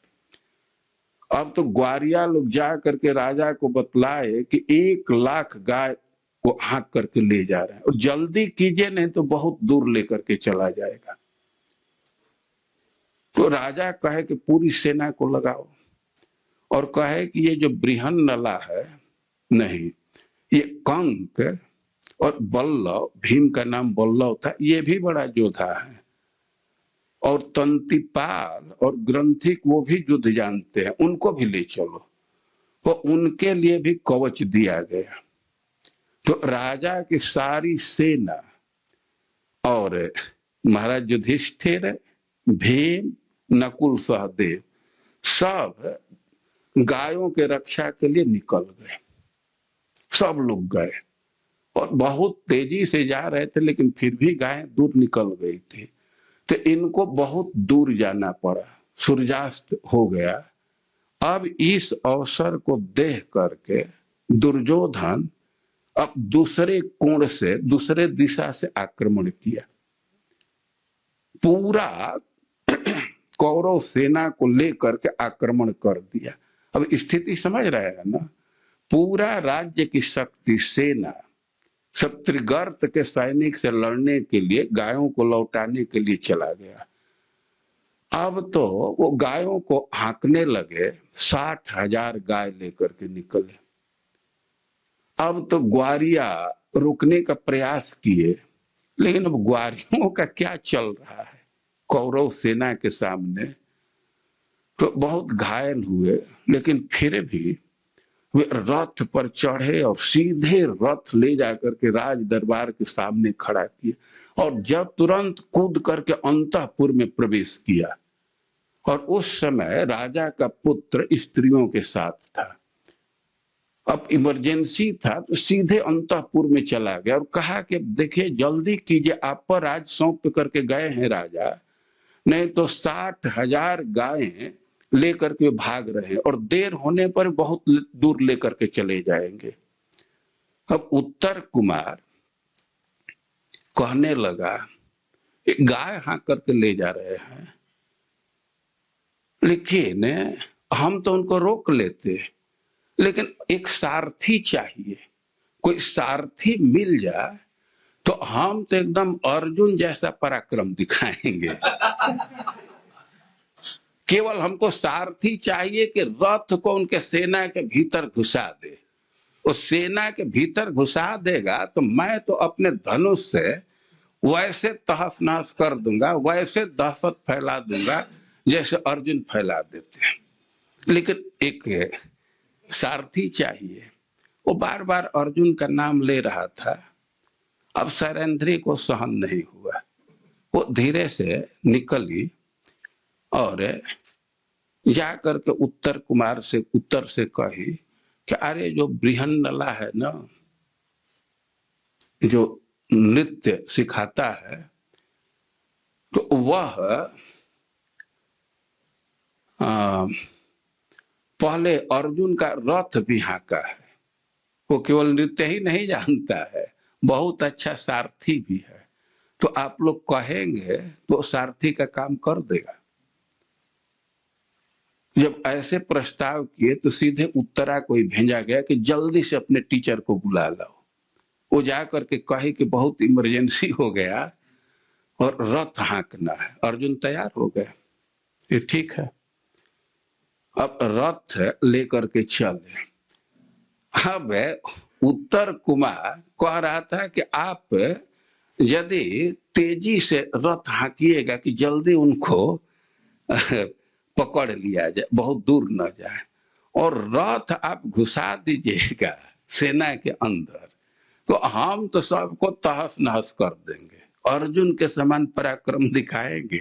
अब तो ग्वारिया लोग जा करके राजा को बतलाए कि 1 लाख गाय को हाँक करके ले जा रहे हैं, और जल्दी कीजिए नहीं तो बहुत दूर लेकर के चला जाएगा। तो राजा कहे कि पूरी सेना को लगाओ, और कहे कि ये जो बृहन्नला है, नहीं, ये कंक और बल्लव, भीम का नाम बल्लव था, ये भी बड़ा योद्धा है, और तंतिपाल और ग्रंथिक वो भी युद्ध जानते हैं, उनको भी ले चलो। तो उनके लिए भी कवच दिया गया। तो राजा की सारी सेना और महाराज युधिष्ठिर, भीम, नकुल, सहदेव सब गायों के रक्षा के लिए निकल गए। सब लोग गए, और बहुत तेजी से जा रहे थे, लेकिन फिर भी गायें दूर निकल गई थी। तो इनको बहुत दूर जाना पड़ा, सूर्यास्त हो गया। अब इस अवसर को देख करके दुर्योधन अब दूसरे कोण से, दूसरे दिशा से आक्रमण किया। पूरा कौरव सेना को लेकर के आक्रमण कर दिया। अब स्थिति समझ रहे हैं ना? पूरा राज्य की शक्ति, सेना सब त्रिगर्त के सैनिक से लड़ने के लिए, गायों को लौटाने के लिए चला गया। अब तो वो गायों को हाँकने लगे, 60,000 गाय लेकर के निकले। अब तो ग्वारिया रुकने का प्रयास किए, लेकिन अब ग्वारियों का क्या चल रहा है, कौरव सेना के सामने तो बहुत घायल हुए, लेकिन फिर भी वे रथ पर चढ़े और सीधे रथ ले जाकर के राज दरबार के सामने खड़ा किए, और जब तुरंत कूद करके अंतःपुर में प्रवेश किया, और उस समय राजा का पुत्र स्त्रियों के साथ था। अब इमरजेंसी था तो सीधे अंतःपुर में चला गया और कहा कि देखिए जल्दी कीजिए, आप पर राज सौंप करके गए हैं राजा, नहीं तो 60,000 गायें लेकर के भाग रहे हैं और देर होने पर बहुत दूर लेकर के चले जाएंगे। अब उत्तर कुमार कहने लगा, एक गाय हाँक करके ले जा रहे हैं, लेकिन हम तो उनको रोक लेते, लेकिन एक सारथी चाहिए, कोई सारथी मिल जाए तो हम तो एकदम अर्जुन जैसा पराक्रम दिखाएंगे। केवल हमको सारथी चाहिए कि रथ को उनके सेना के भीतर घुसा दे। उस सेना के भीतर घुसा देगा तो मैं तो अपने धनुष से वैसे तहस नहस कर दूंगा, वैसे दहशत फैला दूंगा जैसे अर्जुन फैला देते हैं। लेकिन एक सारथी चाहिए। वो बार बार अर्जुन का नाम ले रहा था। अब शैलेंद्री को सहन नहीं हुआ, वो धीरे से निकली और जा करके उत्तर कुमार से उत्तर से कही कि अरे जो बृहन्नला है ना, जो नृत्य सिखाता है, तो वह पहले अर्जुन का रथ भी हाँका है। वो केवल नृत्य ही नहीं जानता है, बहुत अच्छा सारथी भी है। तो आप लोग कहेंगे तो सारथी का काम कर देगा। जब ऐसे प्रस्ताव किए तो सीधे उत्तरा को ही भेजा गया कि जल्दी से अपने टीचर को बुला लाओ। वो जा करके कहे कि बहुत इमरजेंसी हो गया और रथ हाँकना है। अर्जुन तैयार हो गया, ये ठीक है। अब रथ लेकर के चले। अब उत्तर कुमार कह रहा था कि आप यदि तेजी से रथ हाँकिएगा कि जल्दी उनको पकड़ लिया जाए, बहुत दूर न जाए, और रथ आप घुसा दीजिएगा सेना के अंदर तो हम तो सबको तहस नहस कर देंगे, अर्जुन के समान पराक्रम दिखाएंगे।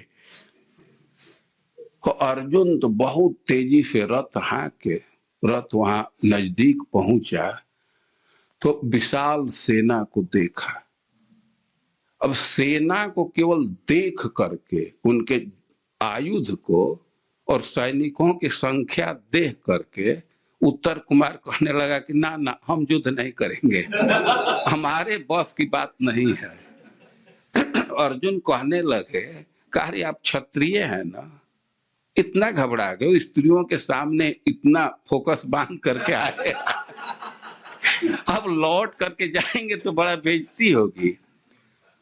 तो अर्जुन तो बहुत तेजी से रथ हाँक के रथ वहां नजदीक पहुंचा तो विशाल सेना को देखा। अब सेना को केवल देख करके, उनके आयुध को और सैनिकों की संख्या देख करके उत्तर कुमार कहने लगा कि ना ना, हम युद्ध नहीं करेंगे, हमारे बस की बात नहीं है। अर्जुन कहने लगे, कार्य आप क्षत्रिय हैं ना, इतना घबरा गए, स्त्रियों के सामने इतना फोकस बांध करके आए, अब लौट करके जाएंगे तो बड़ा बेइज्जती होगी।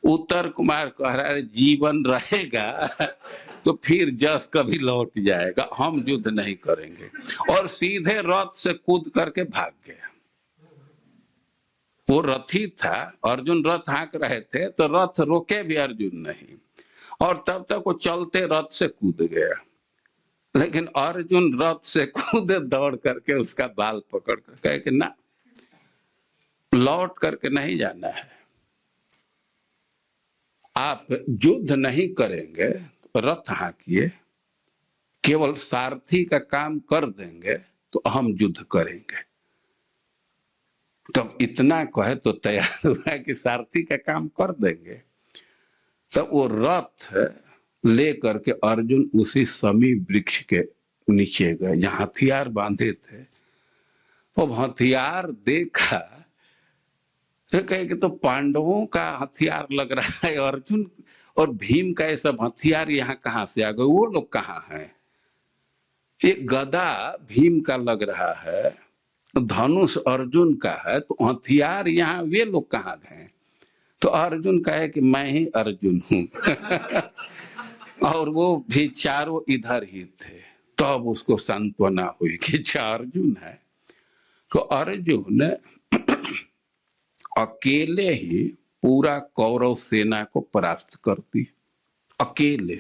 उत्तर कुमार कह रहा है, जीवन रहेगा तो फिर जस कभी लौट जाएगा, हम युद्ध नहीं करेंगे, और सीधे रथ से कूद करके भाग गया। वो रथी था, अर्जुन रथ हाँक रहे थे तो रथ रोके भी अर्जुन नहीं, और तब तक वो चलते रथ से कूद गया। लेकिन अर्जुन रथ से कूदे दौड़ करके उसका बाल पकड़ कर कहे कि ना, लौट करके नहीं जाना है, आप युद्ध नहीं करेंगे, रथ हाँकिए, केवल सारथी का काम कर देंगे तो हम युद्ध करेंगे। तब इतना कहे तो तैयार हुआ कि सारथी का काम कर देंगे। तब वो रथ ले करके अर्जुन उसी समी वृक्ष के नीचे गए जहां हथियार बांधे थे। अब हथियार देखा तो कहे कि तो पांडवों का हथियार लग रहा है, अर्जुन और भीम का ये सब हथियार यहाँ कहाँ से आ गए, वो लोग कहाँ हैं? एक गदा भीम का लग रहा है, धनुष अर्जुन का है, तो हथियार यहाँ वे लोग कहाँ गए? तो अर्जुन कहे कि मैं ही अर्जुन हूं। और वो भी चारों इधर ही थे। तब तो उसको सांत्वना हुई कि चार अर्जुन है। तो अर्जुन अकेले ही पूरा कौरव सेना को परास्त कर दी, अकेले।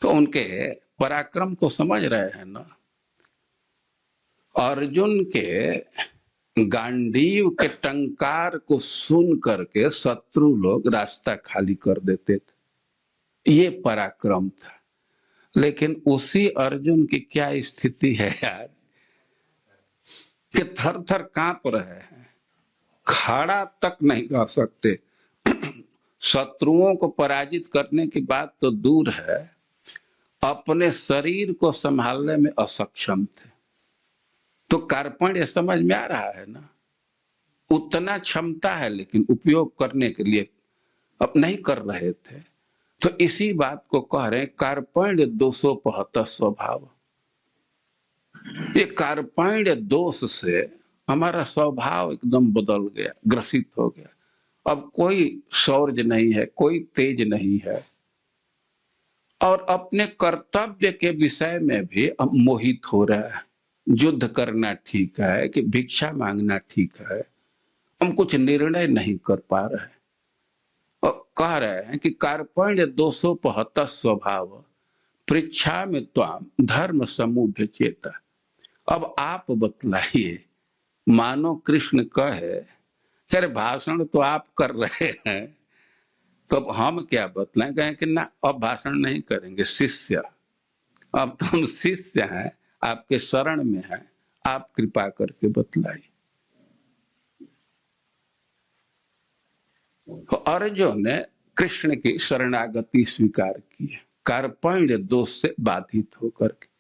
तो उनके पराक्रम को समझ रहे हैं ना। अर्जुन के गांडीव के टंकार को सुन करके शत्रु लोग रास्ता खाली कर देते थे, ये पराक्रम था। लेकिन उसी अर्जुन की क्या स्थिति है यार कि थर थर कांप रहे हैं, खड़ा तक नहीं रह सकते। शत्रुओं को पराजित करने की बात तो दूर है, अपने शरीर को संभालने में असक्षम थे। तो कार्पण्य समझ में आ रहा है ना, उतना क्षमता है लेकिन उपयोग करने के लिए अब नहीं कर रहे थे। तो इसी बात को कह रहे हैं कार्पण्य 275 स्वभाव। ये कार्पण्य दोष से हमारा स्वभाव एकदम बदल गया, ग्रसित हो गया। अब कोई शौर्य नहीं है, कोई तेज नहीं है, और अपने कर्तव्य के विषय में भी हम मोहित हो रहे हैं। युद्ध करना ठीक है कि भिक्षा मांगना ठीक है, हम कुछ निर्णय नहीं कर पा रहे। और कह रहे हैं कि कार्पण्य 275 स्वभाव पृच्छा में त्वाम धर्म समूढ़ चेता। अब आप बतलाइए, मानो कृष्ण कहे अरे भाषण तो आप कर रहे हैं, तो अब हम क्या बतलाएं? कहें कि ना अब भाषण नहीं करेंगे, शिष्य, अब तो हम शिष्य हैं, आपके शरण में हैं, आप कृपा करके बतलाइए। तो अर्जुन ने कृष्ण की शरणागति स्वीकार की है, कार्पण्य दोष से बाधित होकर के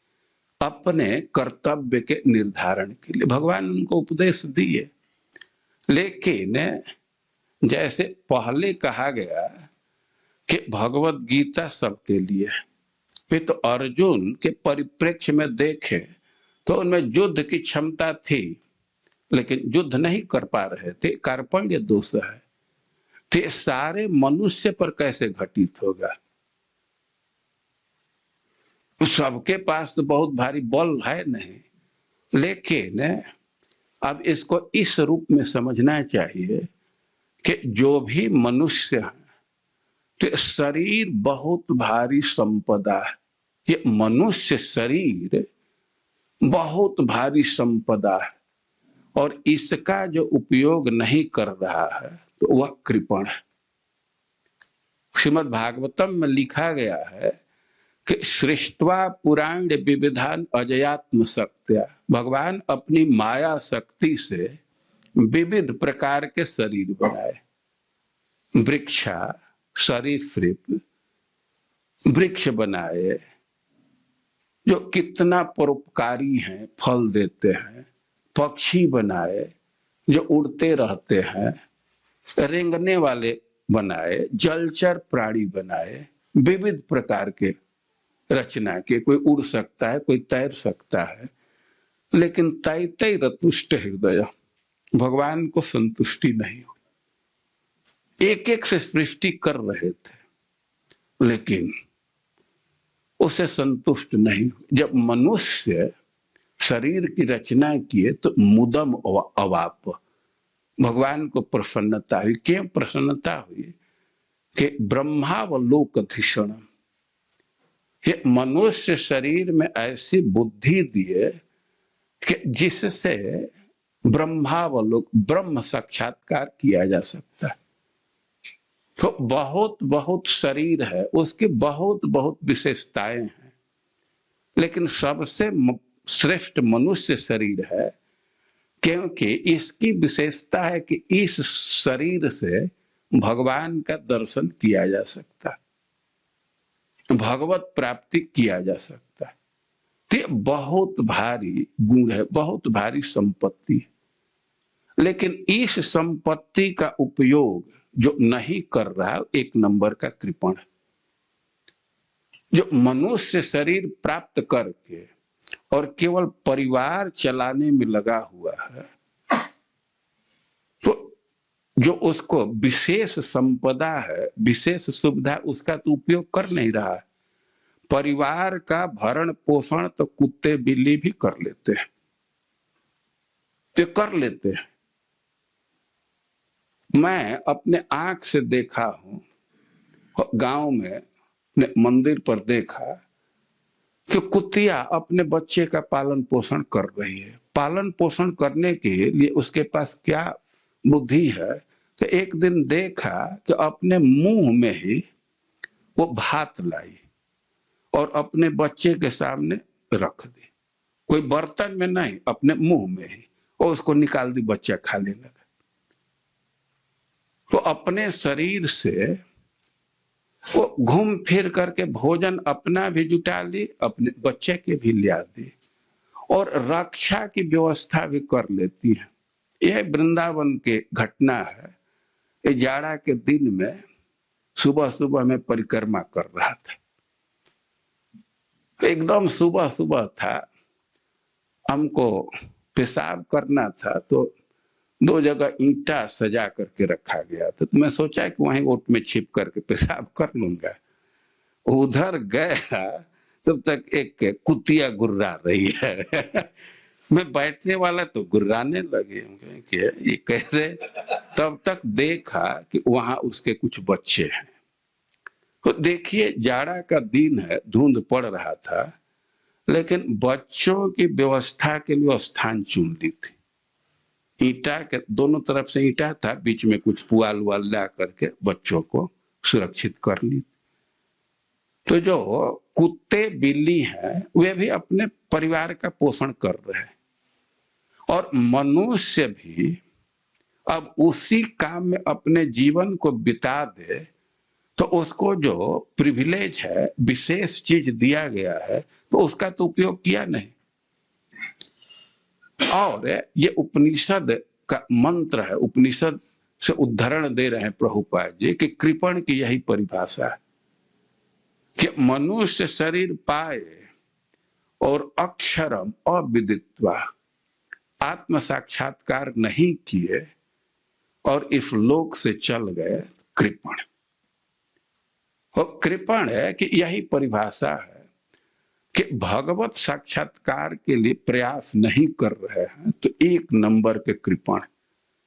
अपने कर्तव्य के निर्धारण के लिए भगवान उनको उपदेश दिए। लेकिन जैसे पहले कहा गया कि भगवत गीता सबके लिए है, फिर तो अर्जुन के परिप्रेक्ष्य में देखे तो उनमें युद्ध की क्षमता थी लेकिन युद्ध नहीं कर पा रहे थे, कार्पण्य दोष है। तो ये सारे मनुष्य पर कैसे घटित होगा? सबके पास तो बहुत भारी बल है नहीं, लेकिन अब इसको इस रूप में समझना चाहिए कि जो भी मनुष्य है तो शरीर बहुत भारी संपदा है। ये मनुष्य शरीर बहुत भारी संपदा है और इसका जो उपयोग नहीं कर रहा है तो वह कृपण है। श्रीमद् भागवतम में लिखा गया है कि सृष्ट्वा पुराण विविधान अजयात्म शक्त्या, भगवान अपनी माया शक्ति से विविध प्रकार के शरीर बनाए। वृक्षा, सरीसृप, वृक्ष बनाए जो कितना परोपकारी हैं, फल देते हैं। पक्षी बनाए जो उड़ते रहते हैं, रेंगने वाले बनाए, जलचर प्राणी बनाए, विविध प्रकार के रचना के। कोई उड़ सकता है, कोई तैर सकता है, लेकिन तैतै रतुष्ट हृदय, भगवान को संतुष्टि नहीं हुई। एक एक से सृष्टि कर रहे थे लेकिन उसे संतुष्ट नहीं हुई। जब मनुष्य शरीर की रचना किए तो मुदम अवाप, भगवान को प्रसन्नता हुई। क्यों प्रसन्नता हुई? कि ब्रह्मावलोकधिषण, ये मनुष्य शरीर में ऐसी बुद्धि दिए कि जिससे ब्रह्मावलोक, ब्रह्म साक्षात्कार किया जा सकता है। तो बहुत बहुत शरीर है, उसकी बहुत बहुत विशेषताएं हैं, लेकिन सबसे श्रेष्ठ मनुष्य शरीर है क्योंकि इसकी विशेषता है कि इस शरीर से भगवान का दर्शन किया जा सकता है, भगवत प्राप्ति किया जा सकता है। तो ये बहुत भारी गुण है, बहुत भारी संपत्ति है। लेकिन इस संपत्ति का उपयोग जो नहीं कर रहा, एक नंबर का कृपण है। जो मनुष्य शरीर प्राप्त करके और केवल परिवार चलाने में लगा हुआ है, तो जो उसको विशेष संपदा है, विशेष सुविधा, उसका तो उपयोग कर नहीं रहा है। परिवार का भरण पोषण तो कुत्ते बिल्ली भी कर लेते हैं, तो कर लेते हैं। मैं अपने आंख से देखा हूं, गांव में मंदिर पर देखा कि कुतिया अपने बच्चे का पालन पोषण कर रही है। पालन पोषण करने के लिए उसके पास क्या बुद्धि है, तो एक दिन देखा कि अपने मुंह में ही वो भात लाई और अपने बच्चे के सामने रख दी, कोई बर्तन में नहीं, अपने मुंह में ही, और उसको निकाल दी, बच्चा खाने लगा। तो अपने शरीर से वो घूम फिर करके भोजन अपना भी जुटा ली, अपने बच्चे के भी लिया दी, और रक्षा की व्यवस्था भी कर लेती है। यह वृंदावन की घटना है। ये जाड़ा के दिन में सुबह सुबह में परिक्रमा कर रहा था, एकदम सुबह सुबह था, हमको पेशाब करना था, तो 2 जगह ईंटा सजा करके रखा गया था, तो मैं सोचा कि वहीं ओट में छिप करके पेशाब कर लूंगा। उधर गया तब तक एक कुतिया गुर्रा रही है मैं बैठने वाला तो गुर्राने लगे कि ये कैसे। तब तक देखा कि वहां उसके कुछ बच्चे हैं। तो देखिए, जाड़ा का दिन है, धुंध पड़ रहा था, लेकिन बच्चों की व्यवस्था के लिए स्थान चुन ली थी। ईंटा के दोनों तरफ से ईंटा था, बीच में कुछ पुआल उवाल ला करके बच्चों को सुरक्षित कर ली। तो जो कुत्ते बिल्ली हैं वे भी अपने परिवार का पोषण कर रहे हैं, और मनुष्य भी अब उसी काम में अपने जीवन को बिता दे तो उसको जो प्रिविलेज है, विशेष चीज दिया गया है, तो उसका तो उपयोग किया नहीं। और ये उपनिषद का मंत्र है, उपनिषद से उद्धरण दे रहे हैं प्रभुपाद जी कि कृपण की यही परिभाषा है कि मनुष्य शरीर पाए और अक्षरम अविदित्वा, आत्म साक्षात्कार नहीं किए और इस लोक से चल गए, कृपण। और कृपण है कि यही परिभाषा है कि भगवत साक्षात्कार के लिए प्रयास नहीं कर रहे हैं तो 1 नंबर के कृपण।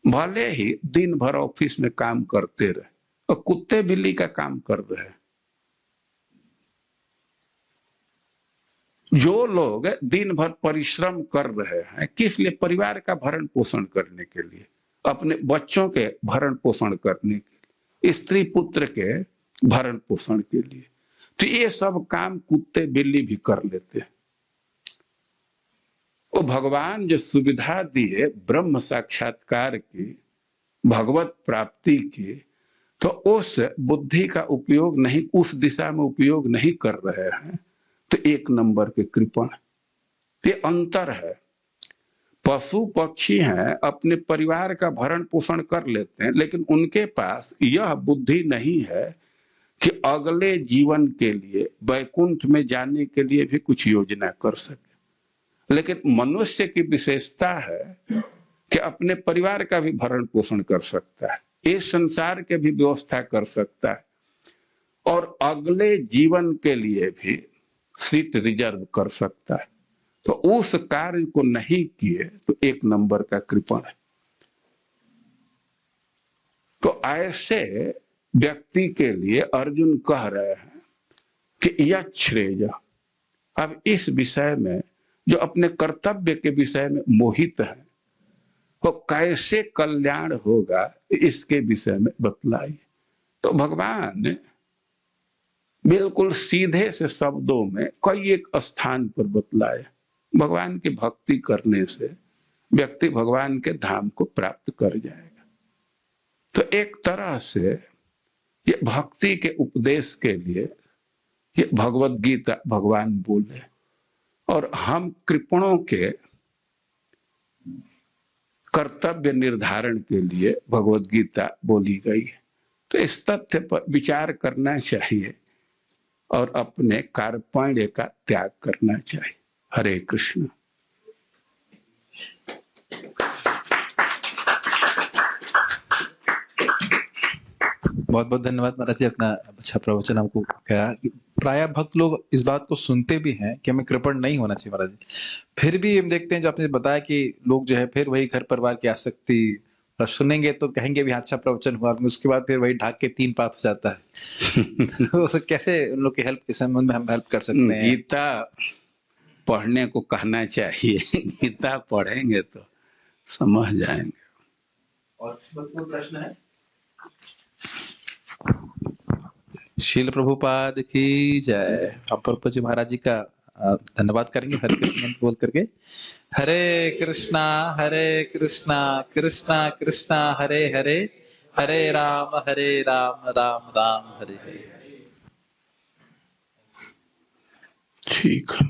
भले ही दिन भर ऑफिस में काम करते रहे और कुत्ते बिल्ली का काम कर रहे हैं। जो लोग दिन भर परिश्रम कर रहे हैं, किस लिए? परिवार का भरण पोषण करने के लिए, अपने बच्चों के भरण पोषण करने के लिए, स्त्री पुत्र के भरण पोषण के लिए। तो ये सब काम कुत्ते बिल्ली भी कर लेते हैं। वो भगवान जो सुविधा दिए ब्रह्म साक्षात्कार की, भगवत प्राप्ति की, तो उस बुद्धि का उपयोग नहीं, उस दिशा में उपयोग नहीं कर रहे हैं, तो 1 नंबर के कृपण। ये अंतर है। पशु पक्षी हैं, अपने परिवार का भरण पोषण कर लेते हैं, लेकिन उनके पास यह बुद्धि नहीं है कि अगले जीवन के लिए, वैकुंठ में जाने के लिए भी कुछ योजना कर सके। लेकिन मनुष्य की विशेषता है कि अपने परिवार का भी भरण पोषण कर सकता है, इस संसार के भी व्यवस्था कर सकता है, और अगले जीवन के लिए भी सीट रिजर्व कर सकता है। तो उस कार्य को नहीं किए तो 1 नंबर का कृपण है। तो ऐसे व्यक्ति के लिए अर्जुन कह रहे हैं कि यह श्रेय, अब इस विषय में जो अपने कर्तव्य के विषय में मोहित है, तो कैसे कल्याण होगा इसके विषय में बतलाइए। तो भगवान बिल्कुल सीधे से शब्दों में कई एक स्थान पर बतलाए। भगवान की भक्ति करने से व्यक्ति भगवान के धाम को प्राप्त कर जाएगा। तो एक तरह से ये भक्ति के उपदेश के लिए ये भगवत गीता भगवान बोले, और हम कृपणों के कर्तव्य निर्धारण के लिए भगवत गीता बोली गई है। तो इस तथ्य पर विचार करना चाहिए और अपने कार्पण्य का त्याग करना चाहिए। हरे कृष्ण। बहुत बहुत धन्यवाद महाराज जी, अपना अच्छा प्रवचन हमको कहा। प्राय भक्त लोग इस बात को सुनते भी हैं कि हमें कृपण नहीं होना चाहिए महाराज जी, फिर भी हम देखते हैं जो आपने बताया कि लोग जो है फिर वही घर परिवार की आसक्ति, और सुनेंगे तो कहेंगे भी हाँ, अच्छा प्रवचन हुआ, उसके बाद फिर वही ढाक के 3 पात हो जाता है। तो उसे कैसे उन लोग की हेल्प के संबंध में हम हेल्प कर सकते हैं? गीता पढ़ने को कहना चाहिए। गीता पढ़ेंगे तो समझ जाएंगे। और कोई प्रश्न है? शील प्रभुपाद की जय। हम प्रभुपाद जी महाराज जी का धन्यवाद करेंगे हरे कृष्ण मंत्र बोल करके। हरे कृष्णा कृष्णा कृष्णा हरे हरे, हरे राम राम राम हरे हरे। ठीक है।